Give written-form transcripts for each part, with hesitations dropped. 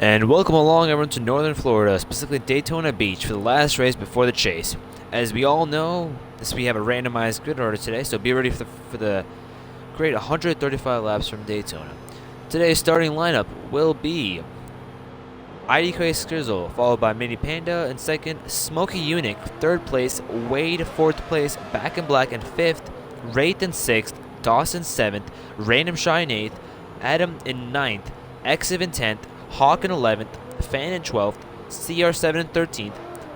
And welcome along everyone to Northern Florida, specifically Daytona Beach, for the last race before the chase. As we all know, we have a randomized grid order today, so be ready for the great 135 laps from Daytona. Today's starting lineup will be IDK Skrizzle, followed by Mini Panda in second, Smokey Eunuch third place, Wade fourth place, Back in Black in fifth, Wraith in sixth, Dawson seventh, Random Shy in eighth, Adam in ninth, Exiv in 10th, Hawk in 11th, Fan in 12th, CR7 in 13th,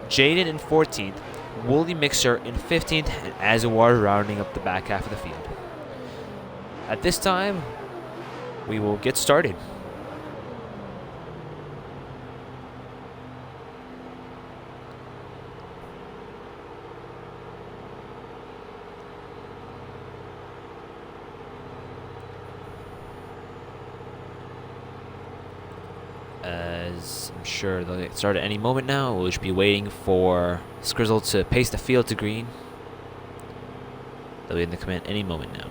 Jaden in 14th, Woolly Mixer in 15th, and Azawar rounding up the back half of the field. At this time, we will get started. As I'm sure they'll get started any moment now. We'll just be waiting for Skrizzle to pace the field to green. They'll be in the command any moment now.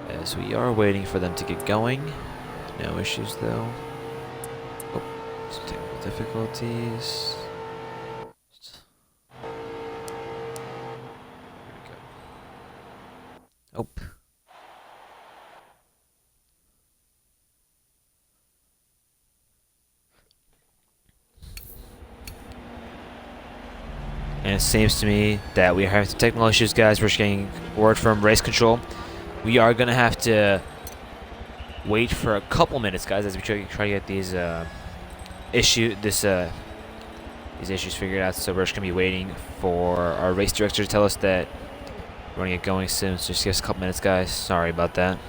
As we are waiting for them to get going. No issues though. Oh, some technical difficulties. There we go. Oh. And it seems to me that we are having some technical issues, guys. We're just getting word from race control. We are gonna have to wait for a couple minutes, guys, as we try to get these issues figured out. So we're just gonna be waiting for our race director to tell us that we're gonna get going soon. So just give us a couple minutes, guys. Sorry about that.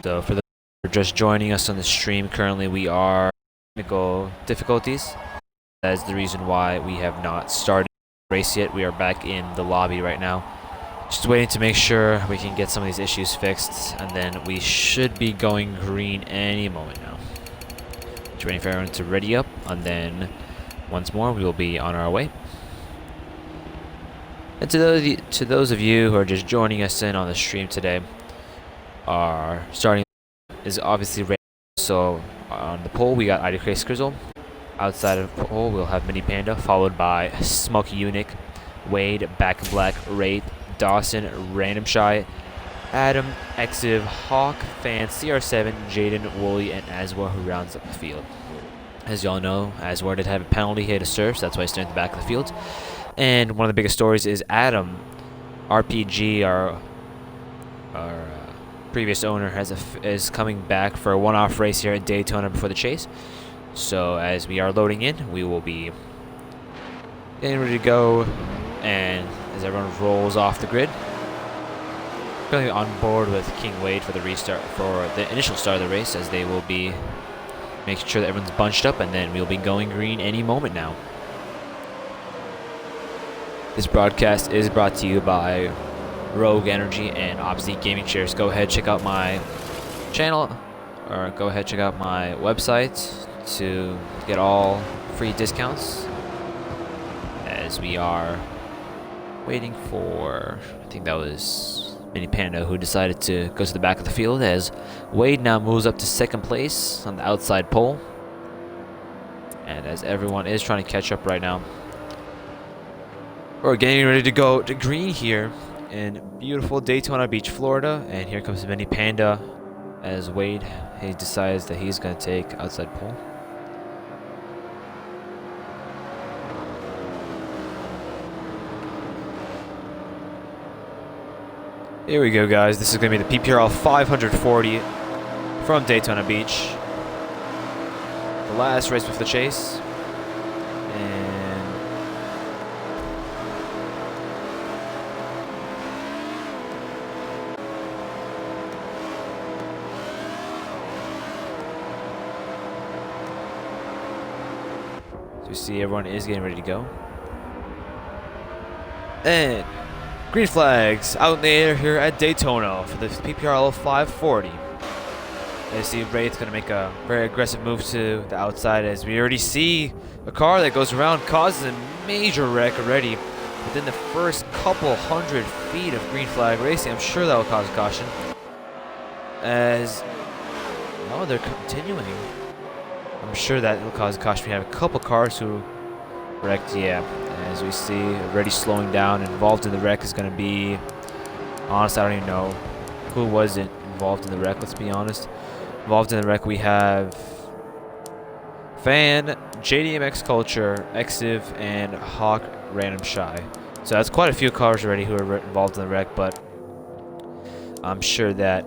So for the who are just joining us on the stream currently, we are technical difficulties. That is the reason why we have not started the race yet. We are back in the lobby right now, just waiting to make sure we can get some of these issues fixed, and then we should be going green any moment now. Just waiting for everyone to ready up, and then once more we will be on our way. And to those of you who are just joining us in on the stream today, our starting is obviously red. So on the pole we got IDK Skrizzle. Outside of the pole we'll have Mini Panda, followed by Smokey Eunuch, Wade, Back in Black, Wraith, Dawson, Random Shy, Adam, Exiv, Hawk, Fan, CR7, Jaden, Woolly, and Azwar, who rounds up the field. As y'all know, Azwar did have a penalty hit to serve, so that's why he's staying at the back of the field. And one of the biggest stories is Adam, RPG, our previous owner, is coming back for a one-off race here at Daytona before the chase. So as we are loading in, we will be getting ready to go, and as everyone rolls off the grid, currently on board with King Wade for the restart, for the initial start of the race, as they will be making sure that everyone's bunched up, and then we'll be going green any moment now. This broadcast is brought to you by Rogue Energy and obviously Gaming Chairs. Go ahead, check out my channel, or go ahead, check out my website to get all free discounts. As we are waiting for, I think that was Mini Panda who decided to go to the back of the field, as Wade now moves up to second place on the outside pole. And as everyone is trying to catch up right now, we're getting ready to go to green here in beautiful Daytona Beach, Florida. And here comes Mini Panda as Wade, he decides that he's going to take outside pole. Here we go, guys. This is going to be the PPRL 540 from Daytona Beach. The last race before the chase. And So we see everyone is getting ready to go. And green flags out in the air here at Daytona for the PPRL 540. I see Wraith's going to make a very aggressive move to the outside, as we already see a car that goes around causes a major wreck already within the first couple hundred feet of green flag racing. I'm sure that will cause a caution. As no, they're continuing. I'm sure that will cause a caution. We have a couple cars who wrecked. Yeah, as we see, already slowing down. Involved in the wreck is going to be, honestly, I don't even know who was it involved in the wreck. Let's be honest. Involved in the wreck, we have Fan, JDMX Culture, Exiv, and Hawk Random Shy. So that's quite a few cars already who are involved in the wreck, but I'm sure that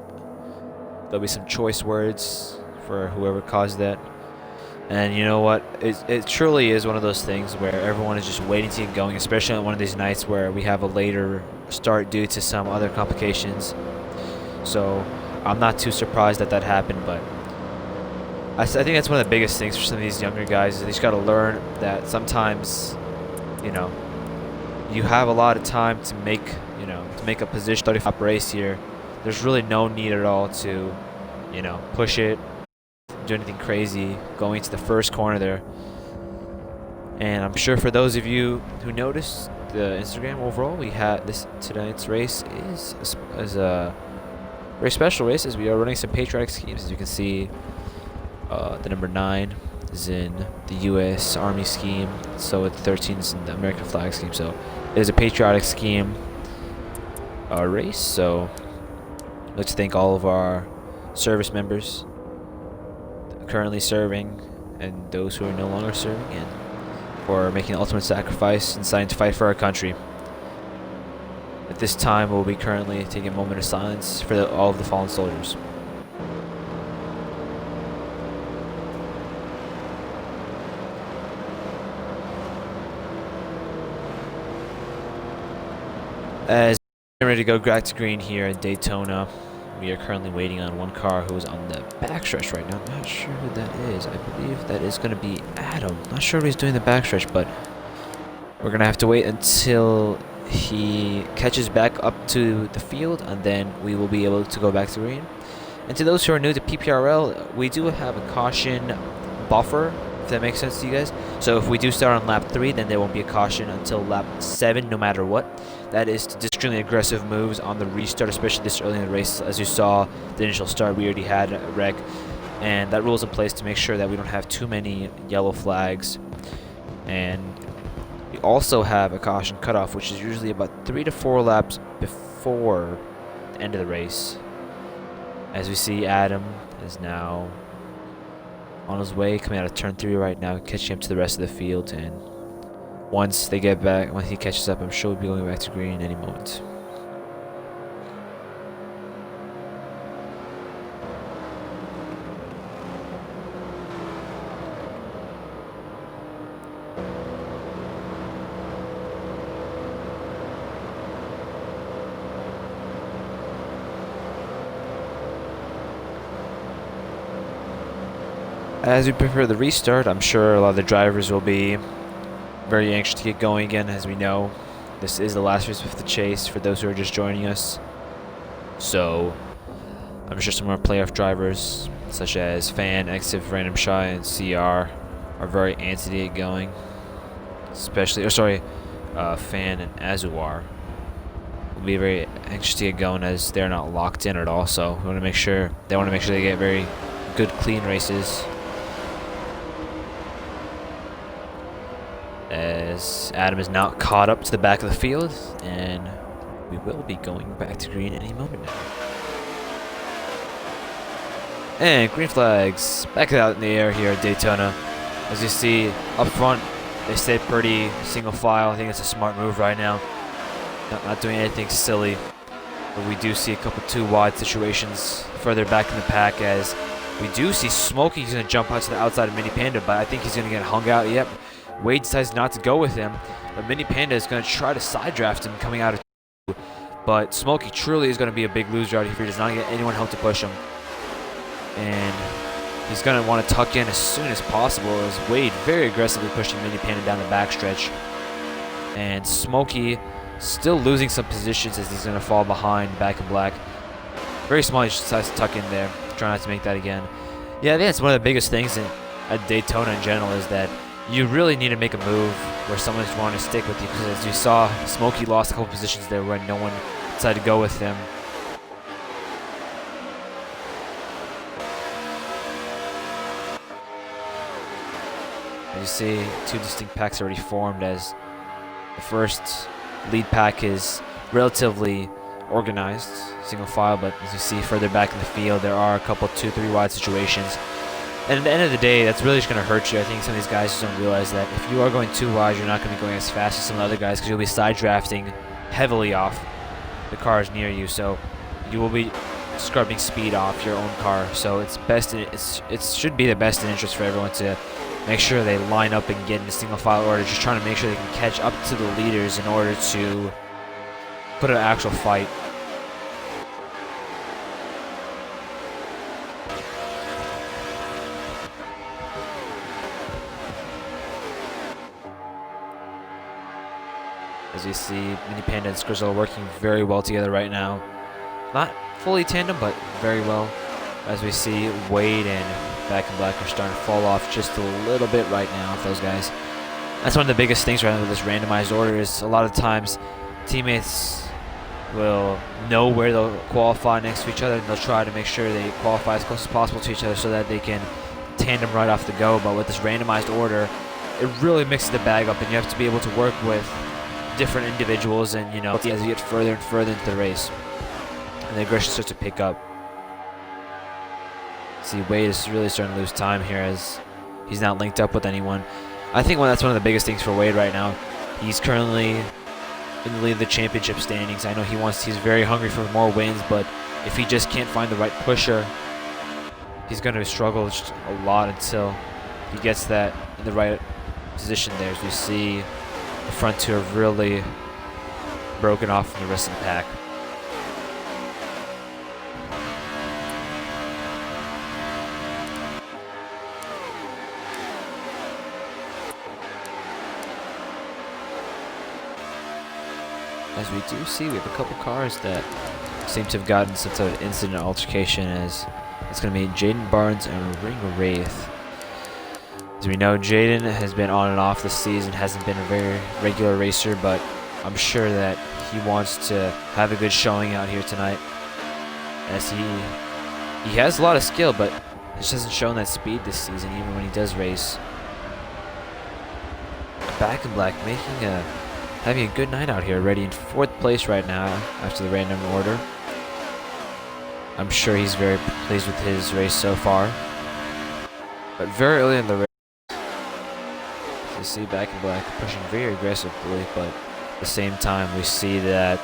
there'll be some choice words for whoever caused that. And you know what? It truly is one of those things where everyone is just waiting to get going, especially on one of these nights where we have a later start due to some other complications. So I'm not too surprised that that happened, but I think that's one of the biggest things for some of these younger guys is they just got to learn that sometimes, you know, you have a lot of time to make, you know, to make a position 35 race here. There's really no need at all to, you know, push it, do anything crazy going to the first corner there. And I'm sure for those of you who noticed the Instagram overall, we had tonight's race is a very special race, as we are running some patriotic schemes. As you can see, the number 9 is in the U.S. Army scheme, so the 13 is in the American flag scheme. So it is a patriotic scheme race. So I'd like to thank all of our service members currently serving and those who are no longer serving, and for making the ultimate sacrifice and deciding to fight for our country. At this time, we'll be currently taking a moment of silence for all of the fallen soldiers. As we're ready to go back to green here at Daytona, we are currently waiting on one car who is on the backstretch right now. I'm not sure who that is. I believe that is going to be Adam. Not sure if he's doing the backstretch, but we're going to have to wait until he catches back up to the field, and then we will be able to go back to green. And to those who are new to PPRL, we do have a caution buffer, if that makes sense to you guys. So if we do start on lap 3, then there won't be a caution until lap 7, no matter what. That is to extremely aggressive moves on the restart, especially this early in the race. As you saw, the initial start, we already had a wreck, and that rule is in place to make sure that we don't have too many yellow flags. And we also have a caution cutoff, which is usually about 3 to 4 laps before the end of the race. As we see, Adam is now on his way, coming out of turn 3 right now, catching up to the rest of the field. And once they get back, when he catches up, I'm sure we'll be going back to green any moment. As we prepare the restart, I'm sure a lot of the drivers will be very anxious to get going again. As we know, this is the last race of the chase for those who are just joining us. So I'm sure some of our playoff drivers, such as Fan, Exiv, Random Shy, and CR, are very antsy to get going. Especially, Fan and Azuar will be very anxious to get going, as they're not locked in at all. So we want to make sure they get very good, clean races. As Adam is now caught up to the back of the field, and we will be going back to green any moment now. And green flags back out in the air here at Daytona. As you see up front, they stay pretty single file. I think it's a smart move right now. Not doing anything silly. But we do see a couple too wide situations further back in the pack, as we do see Smokey. He's going to jump out to the outside of Mini Panda, but I think he's going to get hung out. Yep. Wade decides not to go with him, but Mini Panda is going to try to side draft him coming out of 2. But Smokey truly is going to be a big loser out here if he does not get anyone help to push him. And He's going to want to tuck in as soon as possible as Wade very aggressively pushing Mini Panda down the backstretch. And Smokey still losing some positions as he's going to fall behind Back in Black. Very small, he decides to tuck in there. Try not to make that again. Yeah, I think that's one of the biggest things at Daytona in general is that you really need to make a move where someone's wanting to stick with you. Because as you saw, Smokey lost a couple positions there when no one decided to go with him. As you see, two distinct packs already formed as the first lead pack is relatively organized, single file, but as you see further back in the field, there are a couple 2-3 wide situations. And at the end of the day, that's really just going to hurt you. I think some of these guys just don't realize that if you are going too wide, you're not going to be going as fast as some of the other guys because you'll be side drafting heavily off the cars near you. So you will be scrubbing speed off your own car. So it's best. It should be the best in interest for everyone to make sure they line up and get in a single file order, just trying to make sure they can catch up to the leaders in order to put an actual fight. As you see, Mini Panda and Skrizzle are working very well together right now. Not fully tandem, but very well. As we see, Wade and Back in Black are starting to fall off just a little bit right now with those guys. That's one of the biggest things right now with this randomized order is a lot of times teammates will know where they'll qualify next to each other and they'll try to make sure they qualify as close as possible to each other so that they can tandem right off the go. But with this randomized order, it really mixes the bag up and you have to be able to work with different individuals and, you know, as you get further and further into the race and the aggression starts to pick up. See, Wade is really starting to lose time here as he's not linked up with anyone. I think that's one of the biggest things for Wade right now. He's currently in the lead of the championship standings. I know he's very hungry for more wins, but if he just can't find the right pusher, he's going to struggle just a lot until he gets that in the right position there. As we see, the front two have really broken off from the rest of the pack. As we do see, we have a couple cars that seem to have gotten some sort of incident altercation, as it's going to be Jaden Barnes and Ring Wraith. As we know, Jaden has been on and off this season, hasn't been a very regular racer, but I'm sure that he wants to have a good showing out here tonight. As he has a lot of skill, but just hasn't shown that speed this season, even when he does race. Back in Black having a good night out here, already in 4th place right now after the random order. I'm sure he's very pleased with his race so far. But very early in the race, you see Back in Black pushing very aggressively, but at the same time we see that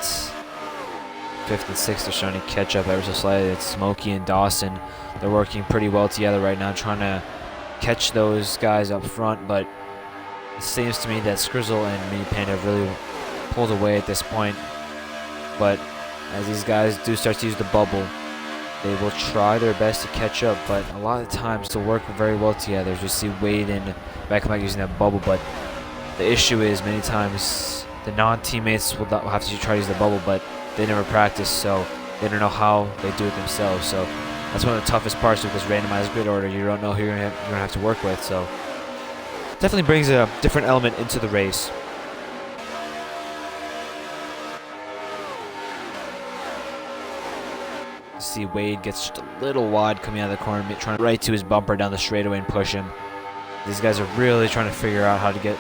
5th and 6th are starting to catch up ever so slightly. It's Smokey and Dawson. They're working pretty well together right now, trying to catch those guys up front, but it seems to me that Skrizzle and Mini Panda have really pulled away at this point. But as these guys do start to use the bubble, they will try their best to catch up, but a lot of times they'll work very well together. As you see Wade and Back using that bubble, but the issue is many times the non-teammates will have to try to use the bubble, but they never practice, so they don't know how they do it themselves. So that's one of the toughest parts with this randomized grid order. You don't know who you're going to have to work with, so definitely brings a different element into the race. See Wade gets just a little wide coming out of the corner, trying right to his bumper down the straightaway and push him. These guys are really trying to figure out how to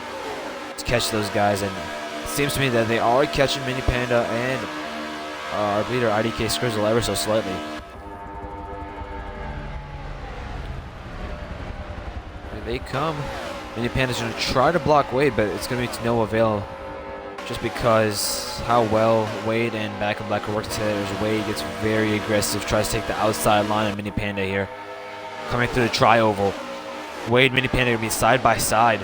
catch those guys, and it seems to me that they are catching Mini Panda and our leader IDK Skrizzle ever so slightly. Here they come. Mini Panda's going to try to block Wade, but it's going to be to no avail just because how well Wade and Back in Black are working together. As Wade gets very aggressive, tries to take the outside line of Mini Panda here. Coming through the tri-oval. Wade and Mini Panda are going to be side by side.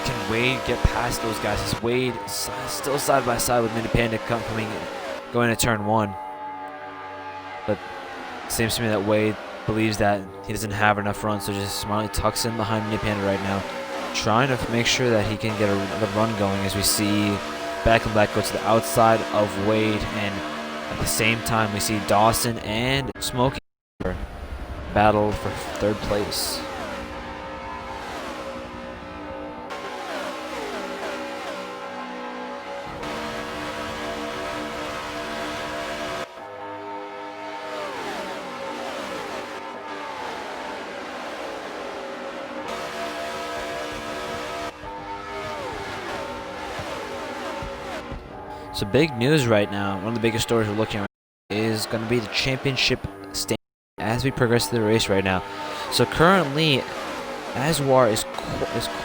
Can Wade get past those guys? Is Wade still side by side with Mini Panda going to turn 1? But it seems to me that Wade believes that he doesn't have enough runs, so just smartly tucks in behind Mini Panda right now, trying to make sure that he can get another run going. As we see Back in Black go to the outside of Wade, and at the same time we see Dawson and Smokey battle for third place. So big news right now, one of the biggest stories we're looking at is going to be the championship stand as we progress through the race right now. So currently, Azwar is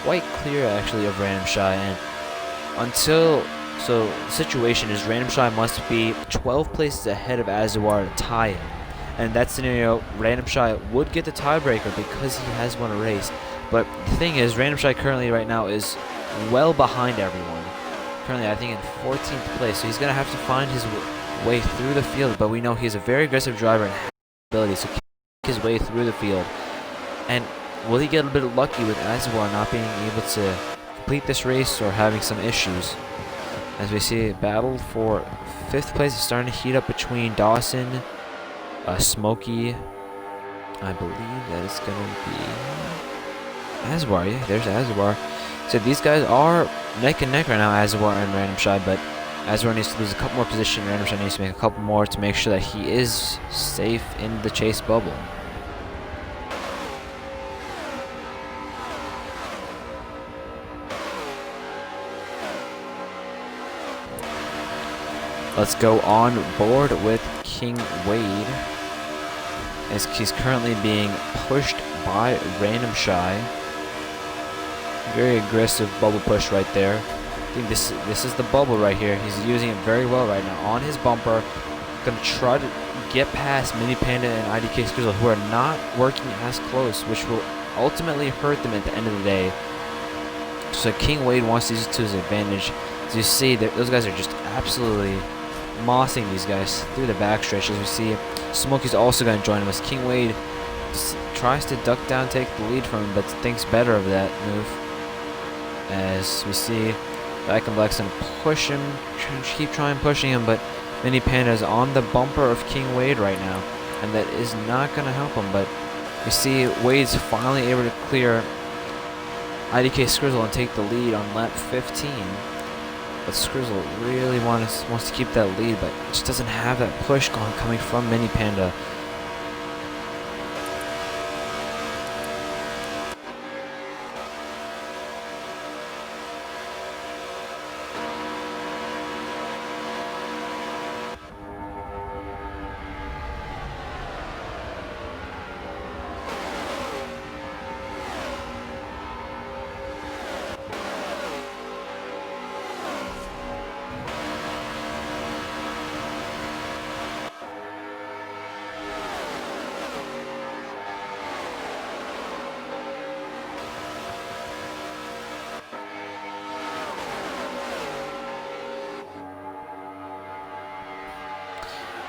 quite clear actually of Random Shy, and so the situation is Random Shy must be 12 places ahead of Azwar to tie him. And in that scenario, Random Shy would get the tiebreaker because he has won a race. But the thing is, Random Shy currently right now is well behind everyone. Currently, I think in 14th place, so he's going to have to find his way through the field, but we know he's a very aggressive driver and has ability, so he can make his way through the field. And will he get a bit lucky with Azwar not being able to complete this race or having some issues? As we see a battle for 5th place is starting to heat up between Dawson, Smokey, I believe that is going to be Azwar. Yeah, there's Azwar. So these guys are neck and neck right now, Azwar and Random Shy, but Azwar needs to lose a couple more positions. Random Shy needs to make a couple more to make sure that he is safe in the chase bubble. Let's go on board with King Wade, as he's currently being pushed by Random Shy. Very aggressive bubble push right there. I think this is the bubble right here. He's using it very well right now on his bumper. Gonna try to get past Mini Panda and IDK Scrizzle, who are not working as close, which will ultimately hurt them at the end of the day. So King Wade wants to use it to his advantage. As you see, those guys are just absolutely mossing these guys through the backstretch. As we see, Smokey's also going to join him as King Wade tries to duck down, take the lead from him, but thinks better of that move. As we see, Back in Black's going to push him, keep trying pushing him, but Mini Panda is on the bumper of King Wade right now, and that is not going to help him. But we see Wade's finally able to clear IDK Scrizzle and take the lead on lap 15. But Scrizzle really wants to keep that lead, but just doesn't have that push coming from Mini Panda.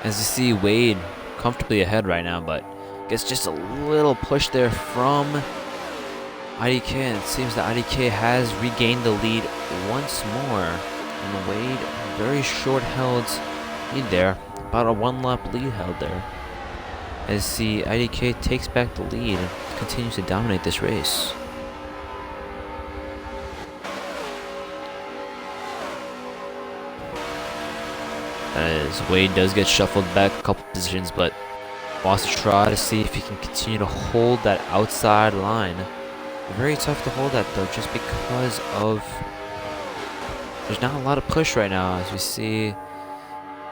As you see, Wade comfortably ahead right now, but gets just a little push there from IDK, and it seems that IDK has regained the lead once more. And Wade, very short held lead there, about a 1 lap lead held there. As the IDK takes back the lead and continues to dominate this race. As Wade does get shuffled back a couple positions, but wants to try to see if he can continue to hold that outside line. Very tough to hold that though, just because of there's not a lot of push right now. As we see,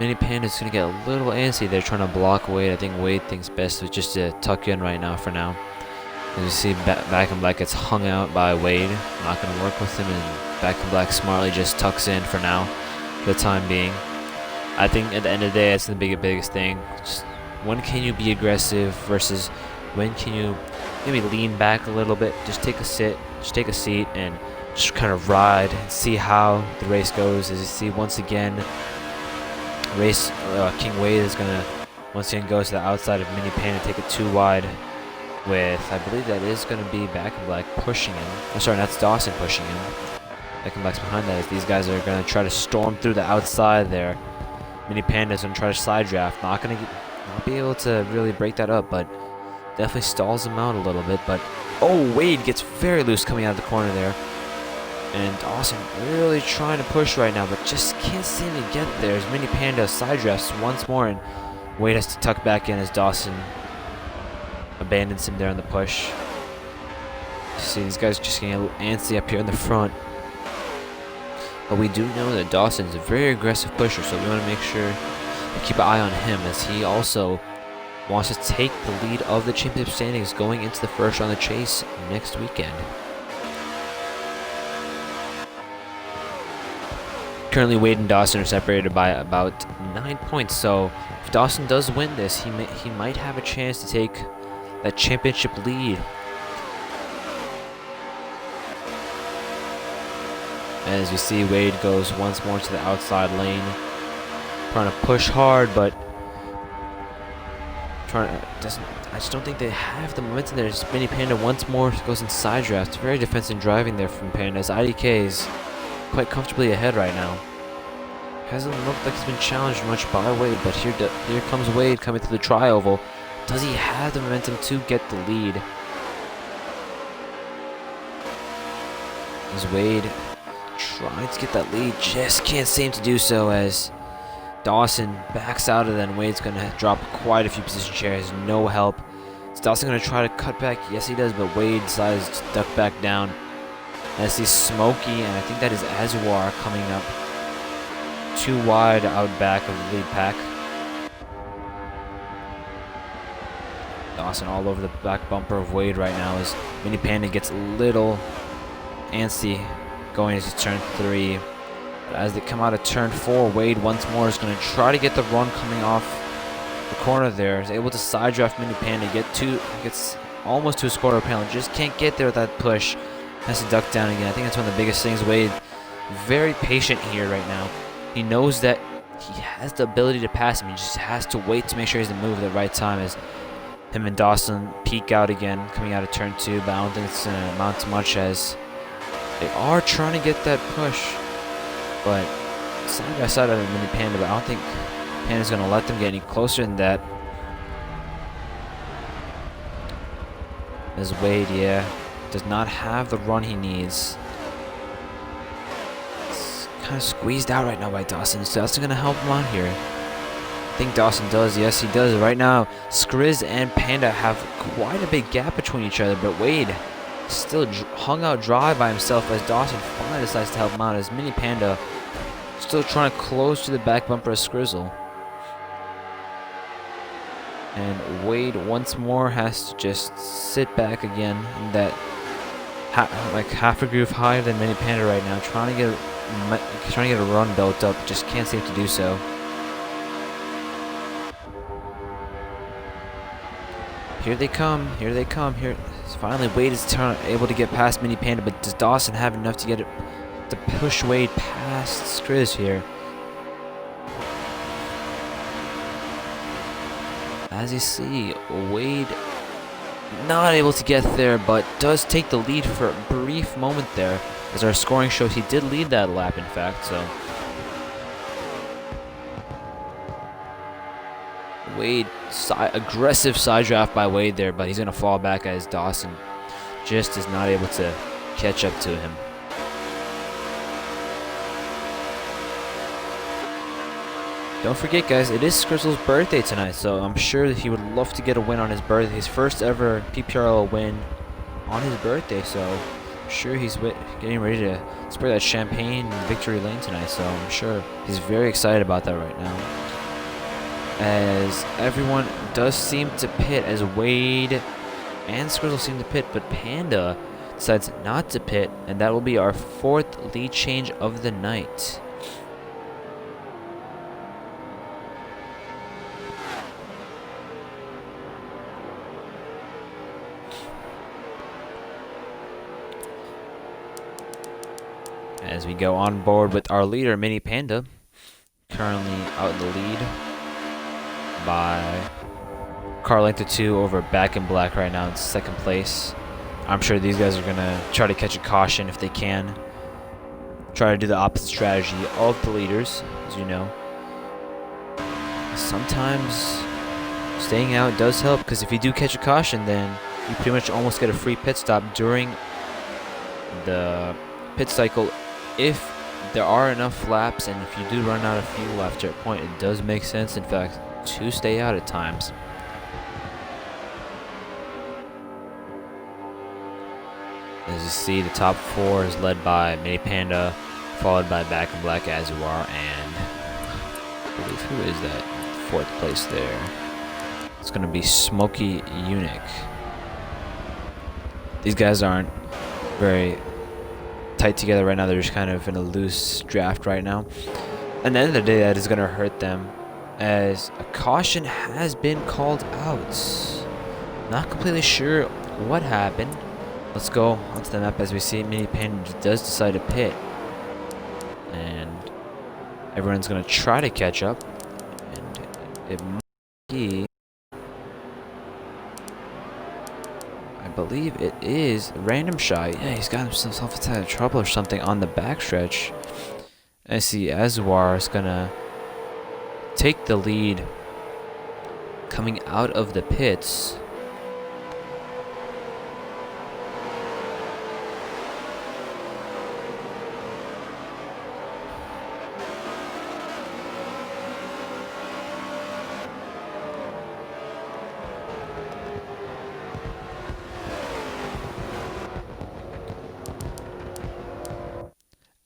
Mini Panda's gonna get a little antsy. They're trying to block Wade. I think Wade thinks best is just to tuck in right now for now. As you see, Back in Black gets hung out by Wade. Not gonna work with him, and Back in Black smartly just tucks in for now, for the time being. I think at the end of the day, that's the biggest thing. Just when can you be aggressive versus when can you maybe lean back a little bit, just take a sit, just take a seat, and just kind of ride and see how the race goes. As you see, once again, King Wade is gonna Once again, goes to the outside of Mini Panda, take it too wide with, I believe that is going to be Back in Black pushing him. Oh, sorry, that's Dawson pushing him. Back in Black's behind that as these guys are going to try to storm through the outside there. Mini Panda's going to try to slide draft. Not be able to really break that up, but definitely stalls him out a little bit. But, oh, Wade gets very loose coming out of the corner there. And Dawson really trying to push right now, but just can't seem to get there as Mini Panda side drafts once more, and Wade has to tuck back in as Dawson abandons him there on the push. You see these guys just getting a little antsy up here in the front. But we do know that Dawson is a very aggressive pusher, so we want to make sure to keep an eye on him as he also wants to take the lead of the championship standings going into the first round of the chase next weekend. Currently, Wade and Dawson are separated by about 9 points, so if Dawson does win this, he might have a chance to take that championship lead. As you see, Wade goes once more to the outside lane, trying to push hard, but I just don't think they have the momentum there. Just Mini Panda once more goes in side draft. Very defensive driving there from Panda's. IDK is quite comfortably ahead right now. Hasn't looked like he's been challenged much by Wade, but here comes Wade coming to the tri-oval. Does he have the momentum to get the lead? Is Wade trying to get that lead? Just can't seem to do so as Dawson backs out of it, and Wade's going to drop quite a few position shares. No help. Is Dawson going to try to cut back? Yes, he does, but Wade decides to duck back down. As he's Smokey, and I think that is Azuar coming up too wide out back of the lead pack. Dawson all over the back bumper of Wade right now as Mini Panda gets a little antsy going into turn 3. But as they come out of turn 4, Wade once more is going to try to get the run coming off the corner there. Is able to side draft Mini Panda, gets almost to his quarter panel, just can't get there with that push. Has to duck down again. I think that's one of the biggest things. Wade, very patient here right now. He knows that he has the ability to pass him. He just has to wait to make sure he's to move at the right time as him and Dawson peek out again, coming out of turn 2. But I don't think it's going to amount to much as they are trying to get that push. But side by side of the Mini Panda, but I don't think Panda's going to let them get any closer than that. As Wade, does not have the run he needs. It's kind of squeezed out right now by Dawson, so that's going to help him out here. I think Dawson does. Yes, he does. Right now, Skriz and Panda have quite a big gap between each other, but Wade still hung out dry by himself as Dawson finally decides to help him out as Mini Panda still trying to close to the back bumper of Skrizzle. And Wade once more has to just sit back again in that like half a groove higher than Mini Panda right now, trying to get a run built up, just can't seem to do so. Here they come. Finally, Wade is able to get past Mini Panda, but does Dawson have enough to get it to push Wade past Skriz here? As you see, Wade not able to get there, but does take the lead for a brief moment there. As our scoring shows, he did lead that lap, in fact, so. Wade, aggressive side draft by Wade there, but he's going to fall back as Dawson just is not able to catch up to him. Don't forget, guys, it is Skrizzle's birthday tonight, so I'm sure that he would love to get a win on his birthday. His first ever PPRL win on his birthday, so I'm sure he's getting ready to spray that champagne in victory lane tonight, so I'm sure he's very excited about that right now. As everyone does seem to pit, as Wade and Skrizzle seem to pit, but Panda decides not to pit, and that will be our 4th lead change of the night. As we go on board with our leader, Mini Panda, currently out in the lead. by car length of 2 over Back in Black right now in second place. I'm sure these guys are going to try to catch a caution if they can. Try to do the opposite strategy of the leaders, as you know. Sometimes staying out does help, because if you do catch a caution, then you pretty much almost get a free pit stop during the pit cycle if there are enough laps, and if you do run out of fuel after a point, it does make sense, in fact, to stay out at times. As you see, the top 4 is led by Mini Panda, followed by Back in Black Azuar, and I believe, who is that 4th place there? It's going to be Smoky Eunuch. These guys aren't very tight together right now. They're just kind of in a loose draft right now. At the end of the day, that is going to hurt them, as a caution has been called out. Not completely sure what happened. Let's go onto the map. As we see, Mini Panda does decide to pit, and everyone's going to try to catch up, and it might be, I believe it is Random Shy. Yeah, he's got himself into trouble or something on the backstretch. I see Azuar is gonna take the lead coming out of the pits.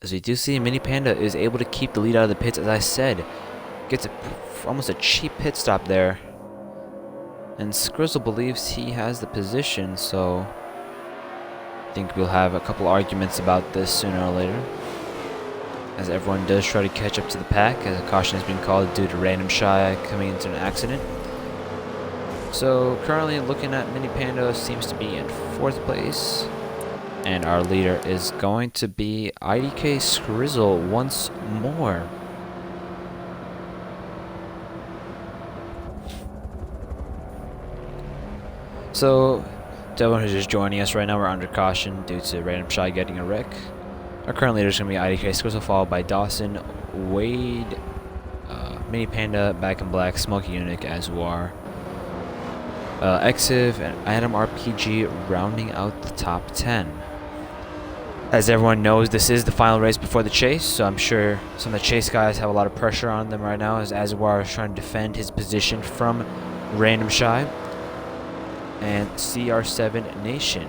As we do see, Mini Panda is able to keep the lead out of the pits, as I said. Gets almost a cheap pit stop there. And Skrizzle believes he has the position, so I think we'll have a couple arguments about this sooner or later, as everyone does try to catch up to the pack, as a caution has been called due to Random Shy coming into an accident. So currently looking at Mini Panda seems to be in 4th place. And our leader is going to be IDK Skrizzle once more. So, to everyone who's just joining us right now, we're under caution due to Random Shy getting a wreck. Our current leader is going to be IDK Skrizzle, followed by Dawson, Wade, Mini Panda, Back in Black, Smoky Eunuch, Azuar, Exiv, and Adam RPG rounding out the top 10. As everyone knows, this is the final race before the chase, so I'm sure some of the chase guys have a lot of pressure on them right now, as Azuar is trying to defend his position from Random Shy and CR7 Nation,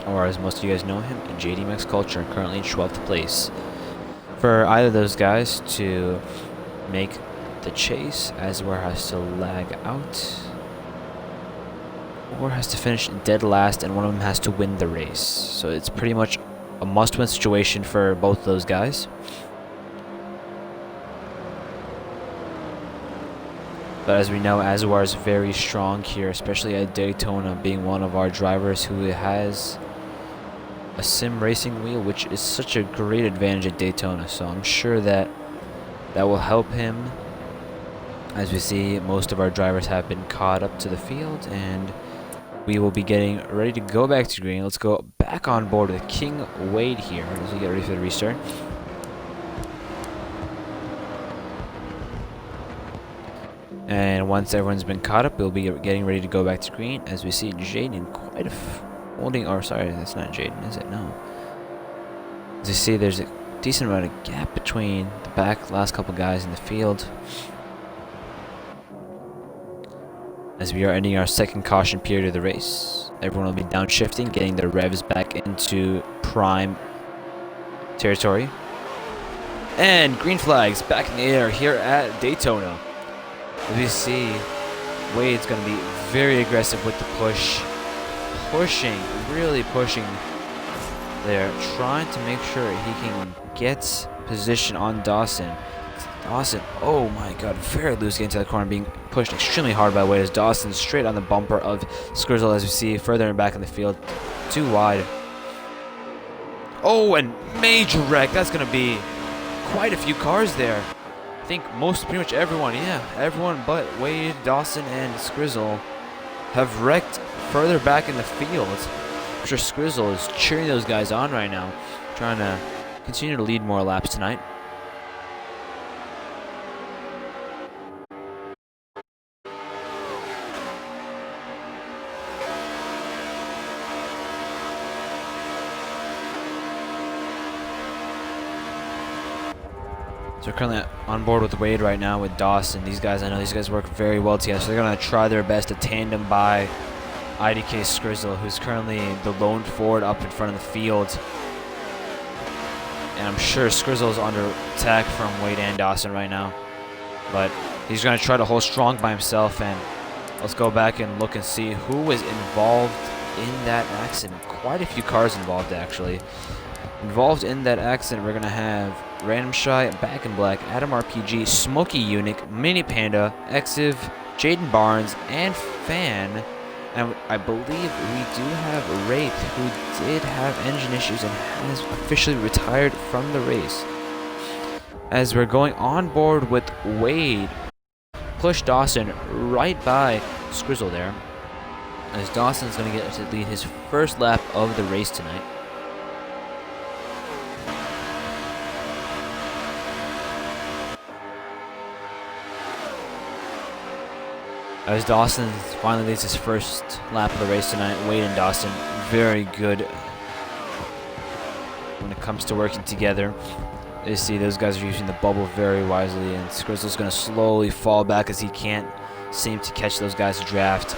or as most of you guys know him, JD Max Culture, currently in 12th place. For either of those guys to make the chase, Azuar has to lag out, or has to finish dead last, and one of them has to win the race. So it's pretty much a must-win situation for both of those guys. But as we know, Azuar is very strong here, especially at Daytona, being one of our drivers who has a sim racing wheel, which is such a great advantage at Daytona. So I'm sure that will help him. As we see, most of our drivers have been caught up to the field, and we will be getting ready to go back to green. Let's go back on board with King Wade here as we get ready for the restart. And once everyone's been caught up, we'll be getting ready to go back to green, as we see Jaden quite holding, or sorry, that's not Jaden, is it? No. As you see, there's a decent amount of gap between the last couple guys in the field, as we are ending our second caution period of the race. Everyone will be downshifting, getting their revs back into prime territory. And green flags back in the air here at Daytona. As you see, Wade's going to be very aggressive with the push. Really pushing there, trying to make sure he can get position on Dawson. Dawson, oh my god, very loose getting to the corner, being pushed extremely hard by Wade, as Dawson straight on the bumper of Skrizzle, as we see further and back in the field. Too wide. Oh, and major wreck. That's going to be quite a few cars there. I think pretty much everyone, yeah, everyone but Wade, Dawson, and Skrizzle have wrecked further back in the field. I'm sure Skrizzle is cheering those guys on right now, trying to continue to lead more laps tonight. So we're currently on board with Wade right now with Dawson. These guys, I know these guys work very well together, so they're going to try their best to tandem by IDK Skrizzle, who's currently the lone Ford up in front of the field. And I'm sure Skrizzle is under attack from Wade and Dawson right now. But he's going to try to hold strong by himself. And let's go back and look and see who was involved in that accident. Quite a few cars involved, actually. Involved in that accident, we're going to have Random Shy, Back in Black, Adam RPG, Smokey Eunuch, Mini Panda, Exiv, Jaden Barnes, and Fan. And I believe we do have Wraith, who did have engine issues and has officially retired from the race. As we're going on board with Wade, push Dawson right by Skrizzle there, as Dawson's going to get to lead his first lap of the race tonight. As Dawson finally leads his first lap of the race tonight, Wade and Dawson very good when it comes to working together. You see those guys are using the bubble very wisely, and Skrizzle's going to slowly fall back as he can't seem to catch those guys' draft.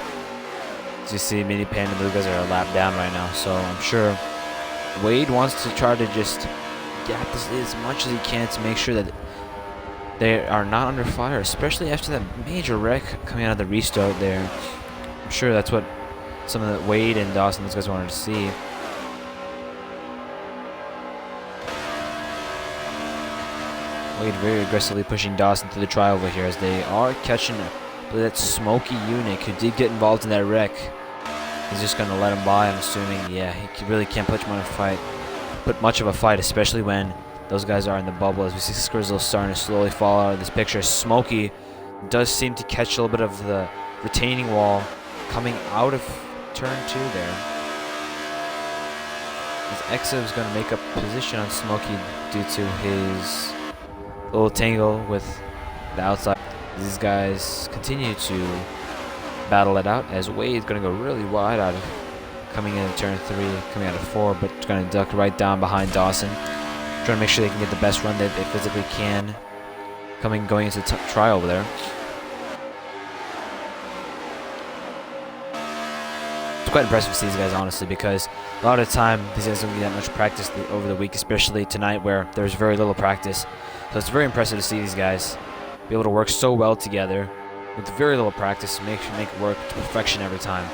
As you see, Mini Panda, those guys are a lap down right now, so I'm sure Wade wants to try to just gap this lead as much as he can to make sure that they are not under fire, especially after that major wreck coming out of the restart there. I'm sure that's what some of the Wade and Dawson, those guys wanted to see. Wade very aggressively pushing Dawson through the trial over here as they are catching that Smokey Eunuch who did get involved in that wreck. He's just going to let him by, I'm assuming. Yeah, he really can't put much of a fight, especially when those guys are in the bubble. As we see Skrizzle starting to slowly fall out of this picture. Smokey does seem to catch a little bit of the retaining wall coming out of turn 2 there. As Exiv is going to make up position on Smokey due to his little tangle with the outside. These guys continue to battle it out as Wade's going to go really wide out of coming into turn 3, coming out of 4, but going to duck right down behind Dawson. Trying to make sure they can get the best run that they physically can going into the trial over there. It's quite impressive to see these guys, honestly, because a lot of the time these guys don't get that much practice over the week, especially tonight where there's very little practice. So it's very impressive to see these guys be able to work so well together with very little practice, make it work to perfection every time.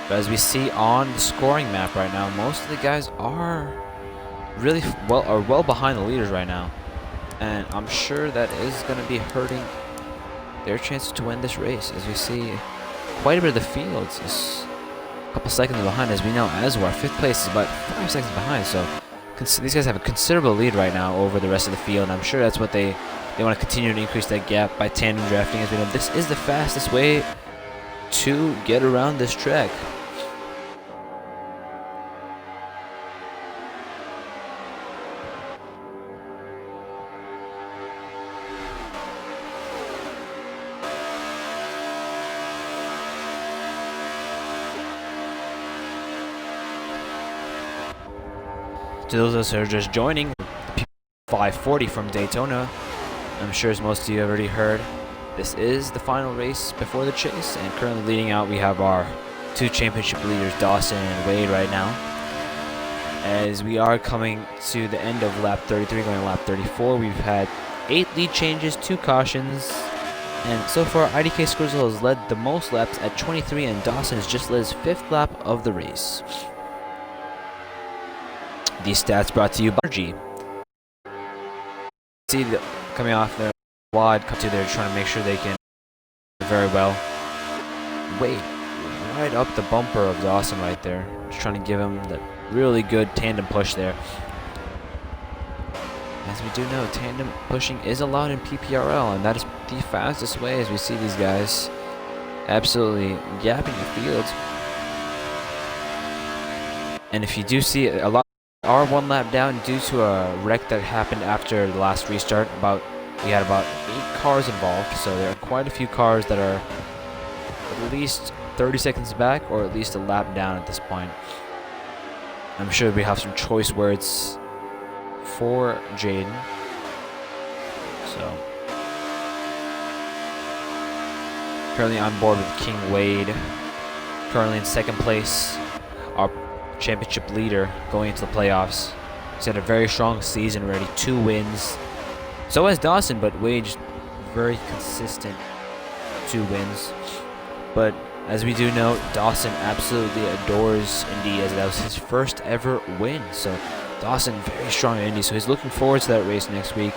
But as we see on the scoring map right now, most of the guys are really well behind the leaders right now, and I'm sure that is going to be hurting their chances to win this race. As we see, quite a bit of the field is a couple seconds behind. As we know, Aswar, 5th place, is about 5 seconds behind. So these guys have a considerable lead right now over the rest of the field, and I'm sure that's what they want to continue to increase that gap by tandem drafting. As we know, this is the fastest way to get around this track. To those of us who are just joining, the 540 from Daytona, I'm sure as most of you have already heard, this is the final race before the chase, and currently leading out we have our 2 championship leaders, Dawson and Wade, right now. As we are coming to the end of lap 33, going to lap 34, we've had 8 lead changes, 2 cautions, and so far IDK Skrizzle has led the most laps at 23, and Dawson has just led his 5th lap of the race. These stats brought to you by Energy. See coming off their wide, come to there trying to make sure they can very well. Wade right up the bumper of Dawson right there. Just trying to give him that really good tandem push there. As we do know, tandem pushing is allowed in PPRL, and that is the fastest way, as we see these guys absolutely gapping the field. And if you do see a lot are one lap down due to a wreck that happened after the last restart. We had about 8 cars involved, so there are quite a few cars that are at least 30 seconds back or at least a lap down at this point. I'm sure we have some choice words for Jaden. So currently on board with King Wade, currently in second place, our championship leader going into the playoffs. He's had a very strong season already, 2 wins. So has Dawson, but Wade just very consistent 2 wins. But as we do know, Dawson absolutely adores Indy, as that was his first ever win. So Dawson very strong in Indy, so he's looking forward to that race next week.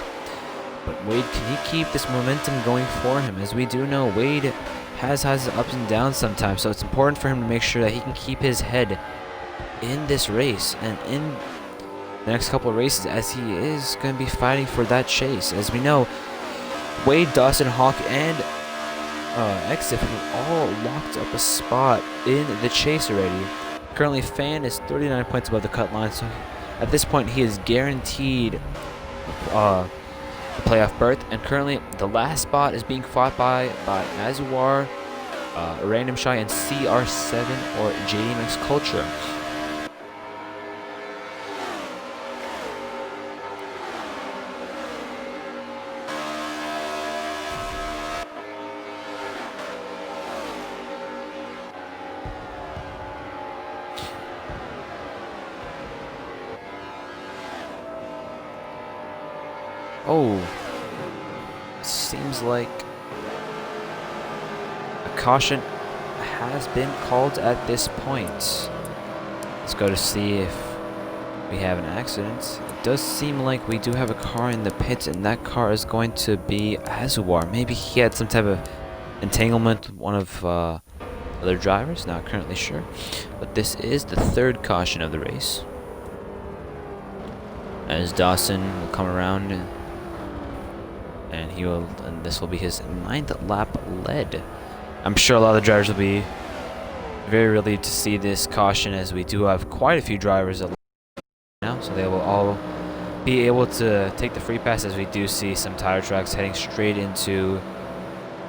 But Wade, can he keep this momentum going for him? As we do know, Wade has ups and downs sometimes, so it's important for him to make sure that he can keep his head in this race and in the next couple of races, as he is going to be fighting for that chase. As we know, Wade, Dawson, Hawk, and Exif have all locked up a spot in the chase already. Currently, Fan is 39 points above the cut line, so at this point he is guaranteed the playoff berth. And currently, the last spot is being fought by Azuar, Random Shy, and CR7 or JDMX Culture. Oh, seems like a caution has been called at this point. Let's go to see if we have an accident. It does seem like we do have a car in the pits, and that car is going to be Azuar. Maybe he had some type of entanglement with one of other drivers, not currently sure. But this is the 3rd caution of the race, as Dawson will come around and this will be his 9th lap led. I'm sure a lot of the drivers will be very relieved to see this caution, as we do have quite a few drivers now, so they will all be able to take the free pass, as we do see some tire tracks heading straight into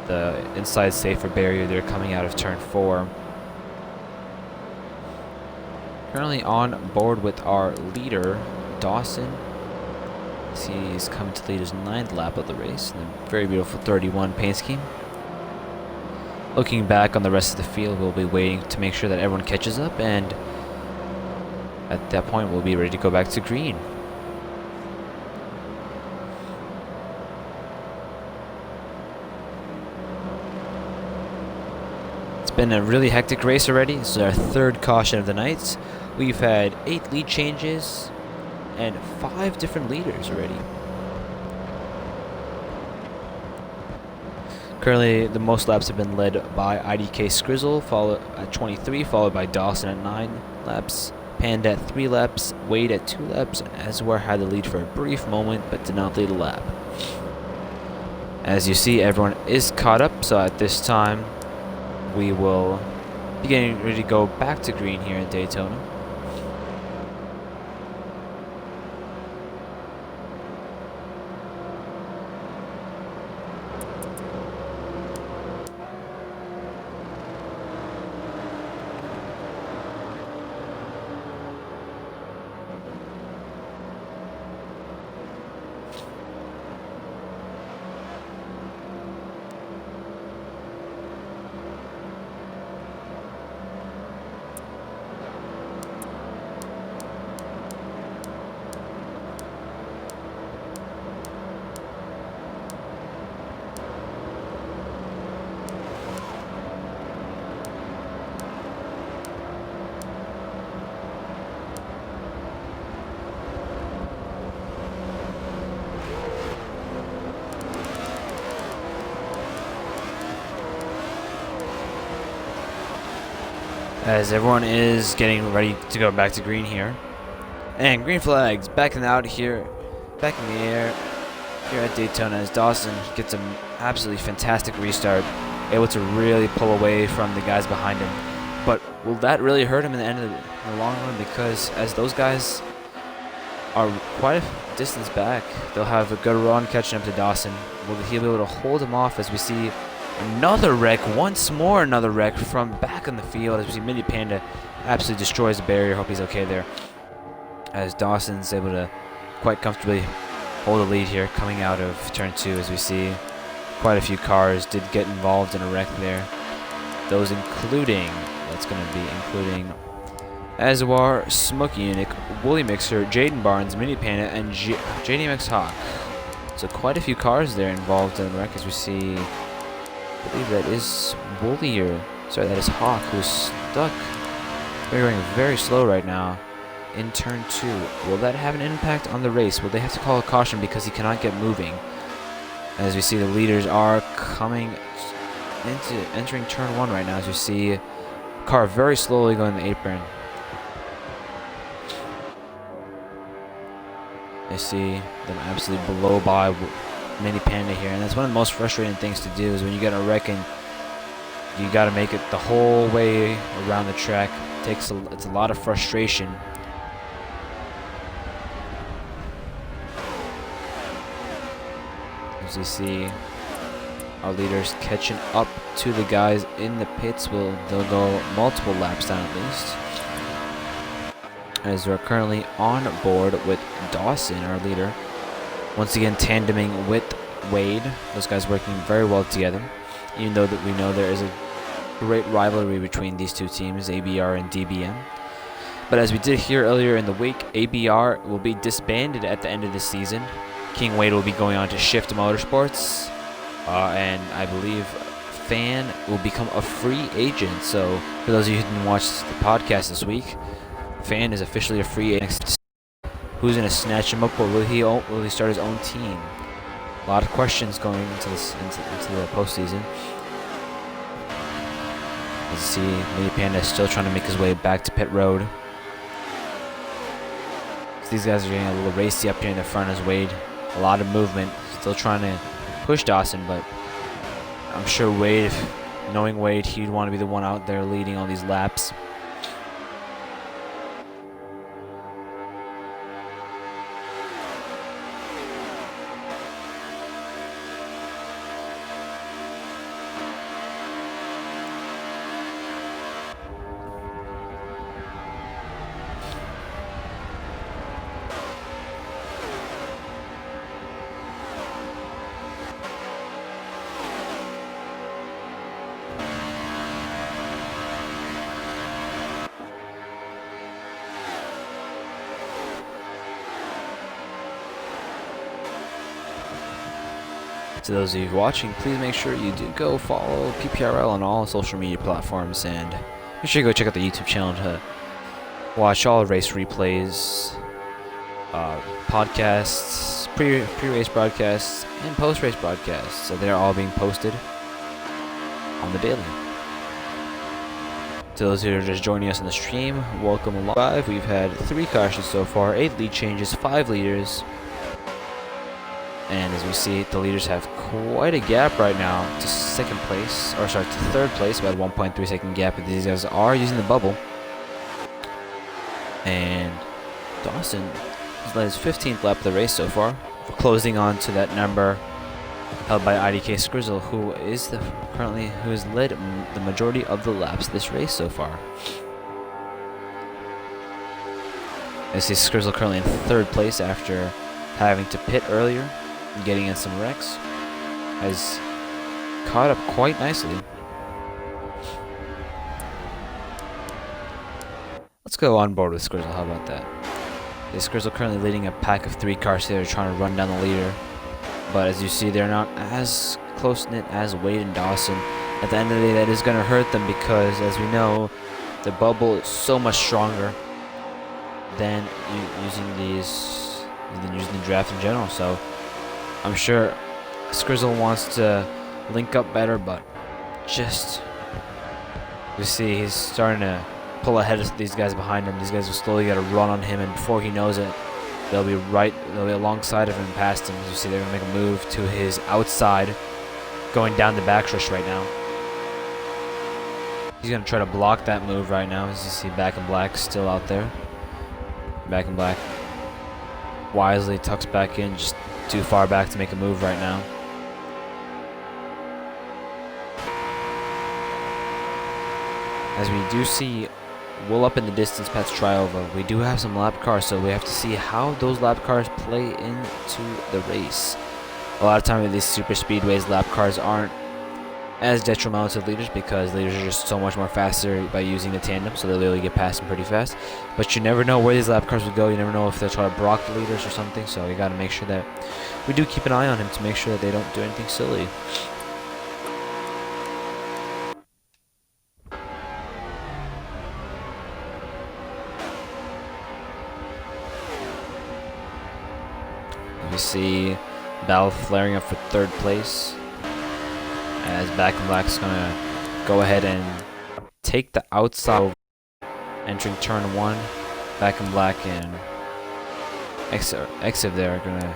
the inside safer barrier. They're coming out of turn 4. Currently on board with our leader, Dawson. He's coming to lead his 9th lap of the race in a very beautiful 31 paint scheme. Looking back on the rest of the field, we'll be waiting to make sure that everyone catches up, and at that point we'll be ready to go back to green. It's been a really hectic race already. This is our 3rd caution of the night. We've had 8 lead changes and 5 different leaders already. Currently, the most laps have been led by IDK Skrizzle, followed at 23, followed by Dawson at 9 laps, Panda at 3 laps, Wade at 2 laps, and Azuar had the lead for a brief moment, but did not lead a lap. As you see, everyone is caught up, so at this time, we will be getting ready to go back to green here in Daytona. As everyone is getting ready to go back to green here. And green flags backing out here back in the air here at Daytona as Dawson gets an absolutely fantastic restart, able to really pull away from the guys behind him. But will that really hurt him in the long run? Because as those guys are quite a distance back, they'll have a good run catching up to Dawson. Will he be able to hold him off as we see another wreck, once more another wreck from back on the field as we see Mini Panda absolutely destroys the barrier. Hope he's okay there. As Dawson's able to quite comfortably hold the lead here coming out of turn 2 as we see quite a few cars did get involved in a wreck there. Those including, including Azawar, Smoky Unique, Woolly Mixer, Jaden Barnes, Mini Panda, and JDMX Hawk. So quite a few cars there involved in the wreck as we see, I believe that is Woolly, or sorry, that is Hawk, who's stuck. They're going very slow right now in turn 2. Will that have an impact on the race? Will they have to call a caution because he cannot get moving? As we see the leaders are entering turn 1 right now as we see a car very slowly going the apron. I see them absolutely blow by Mini Panda here, and that's one of the most frustrating things to do is when you get a wreck and you got to make it the whole way around the track. It's a lot of frustration. As you see our leaders catching up to the guys in the pits, they'll go multiple laps down at least. As we're currently on board with Dawson, our leader, once again tandeming with Wade. Those guys working very well together, even though that we know there is a great rivalry between these two teams, ABR and DBM. But as we did hear earlier in the week, ABR will be disbanded at the end of the season. King Wade will be going on to Shift Motorsports, and I believe Fan will become a free agent. So for those of you who didn't watch the podcast this week, Fan is officially a free agent. Who's going to snatch him up, or will he start his own team? A lot of questions going into the postseason. As you see, Mini Panda is still trying to make his way back to pit road. So these guys are getting a little racy up here in the front as Wade. A lot of movement, still trying to push Dawson, but I'm sure Wade, knowing Wade, he'd want to be the one out there leading all these laps. To those of you watching, please make sure you do go follow PPRL on all social media platforms, and make sure you go check out the YouTube channel to watch all race replays, podcasts, pre-race broadcasts, and post-race broadcasts. So they're all being posted on the daily. To those who are just joining us on the stream, welcome along. We've had 3 cautions so far, 8 lead changes, 5 leaders. And as we see, the leaders have quite a gap right now to third place, about a 1.3 second gap. But these guys are using the bubble. And Dawson has led his 15th lap of the race so far, closing on to that number held by IDK Skrizzle, who has led the majority of the laps this race so far. I see Skrizzle currently in 3rd place after having to pit earlier. Getting in some wrecks, has caught up quite nicely. Let's go on board with Skrizzle, how about that? Skrizzle currently leading a pack of 3 cars here, trying to run down the leader. But as you see, they're not as close-knit as Wade and Dawson. At the end of the day, that is going to hurt them because, as we know, the bubble is so much stronger than using the draft in general. So I'm sure Skrizzle wants to link up better, but just you see he's starting to pull ahead of these guys behind him. These guys will slowly get a run on him, and before he knows it, They'll be alongside of him, past him. As you see, they're going to make a move to his outside, going down the backstretch right now. He's going to try to block that move right now. As you see, Back in Black still out there. Back in Black wisely tucks back in, just too far back to make a move right now. As we do see well up in the distance past Triova, we do have some lap cars, so we have to see how those lap cars play into the race. A lot of time with these super speedways, lap cars aren't as detrimental to leaders because leaders are just so much more faster by using the tandem, so they literally get past them pretty fast. But you never know where these lap cars will go. You never know if they'll try to block the leaders or something, so you got to make sure that we do keep an eye on him to make sure that they don't do anything silly. We see Battle flaring up for third place, as Back in Black is going to go ahead and take the outside, entering turn 1. Back in Black and Exif there are going to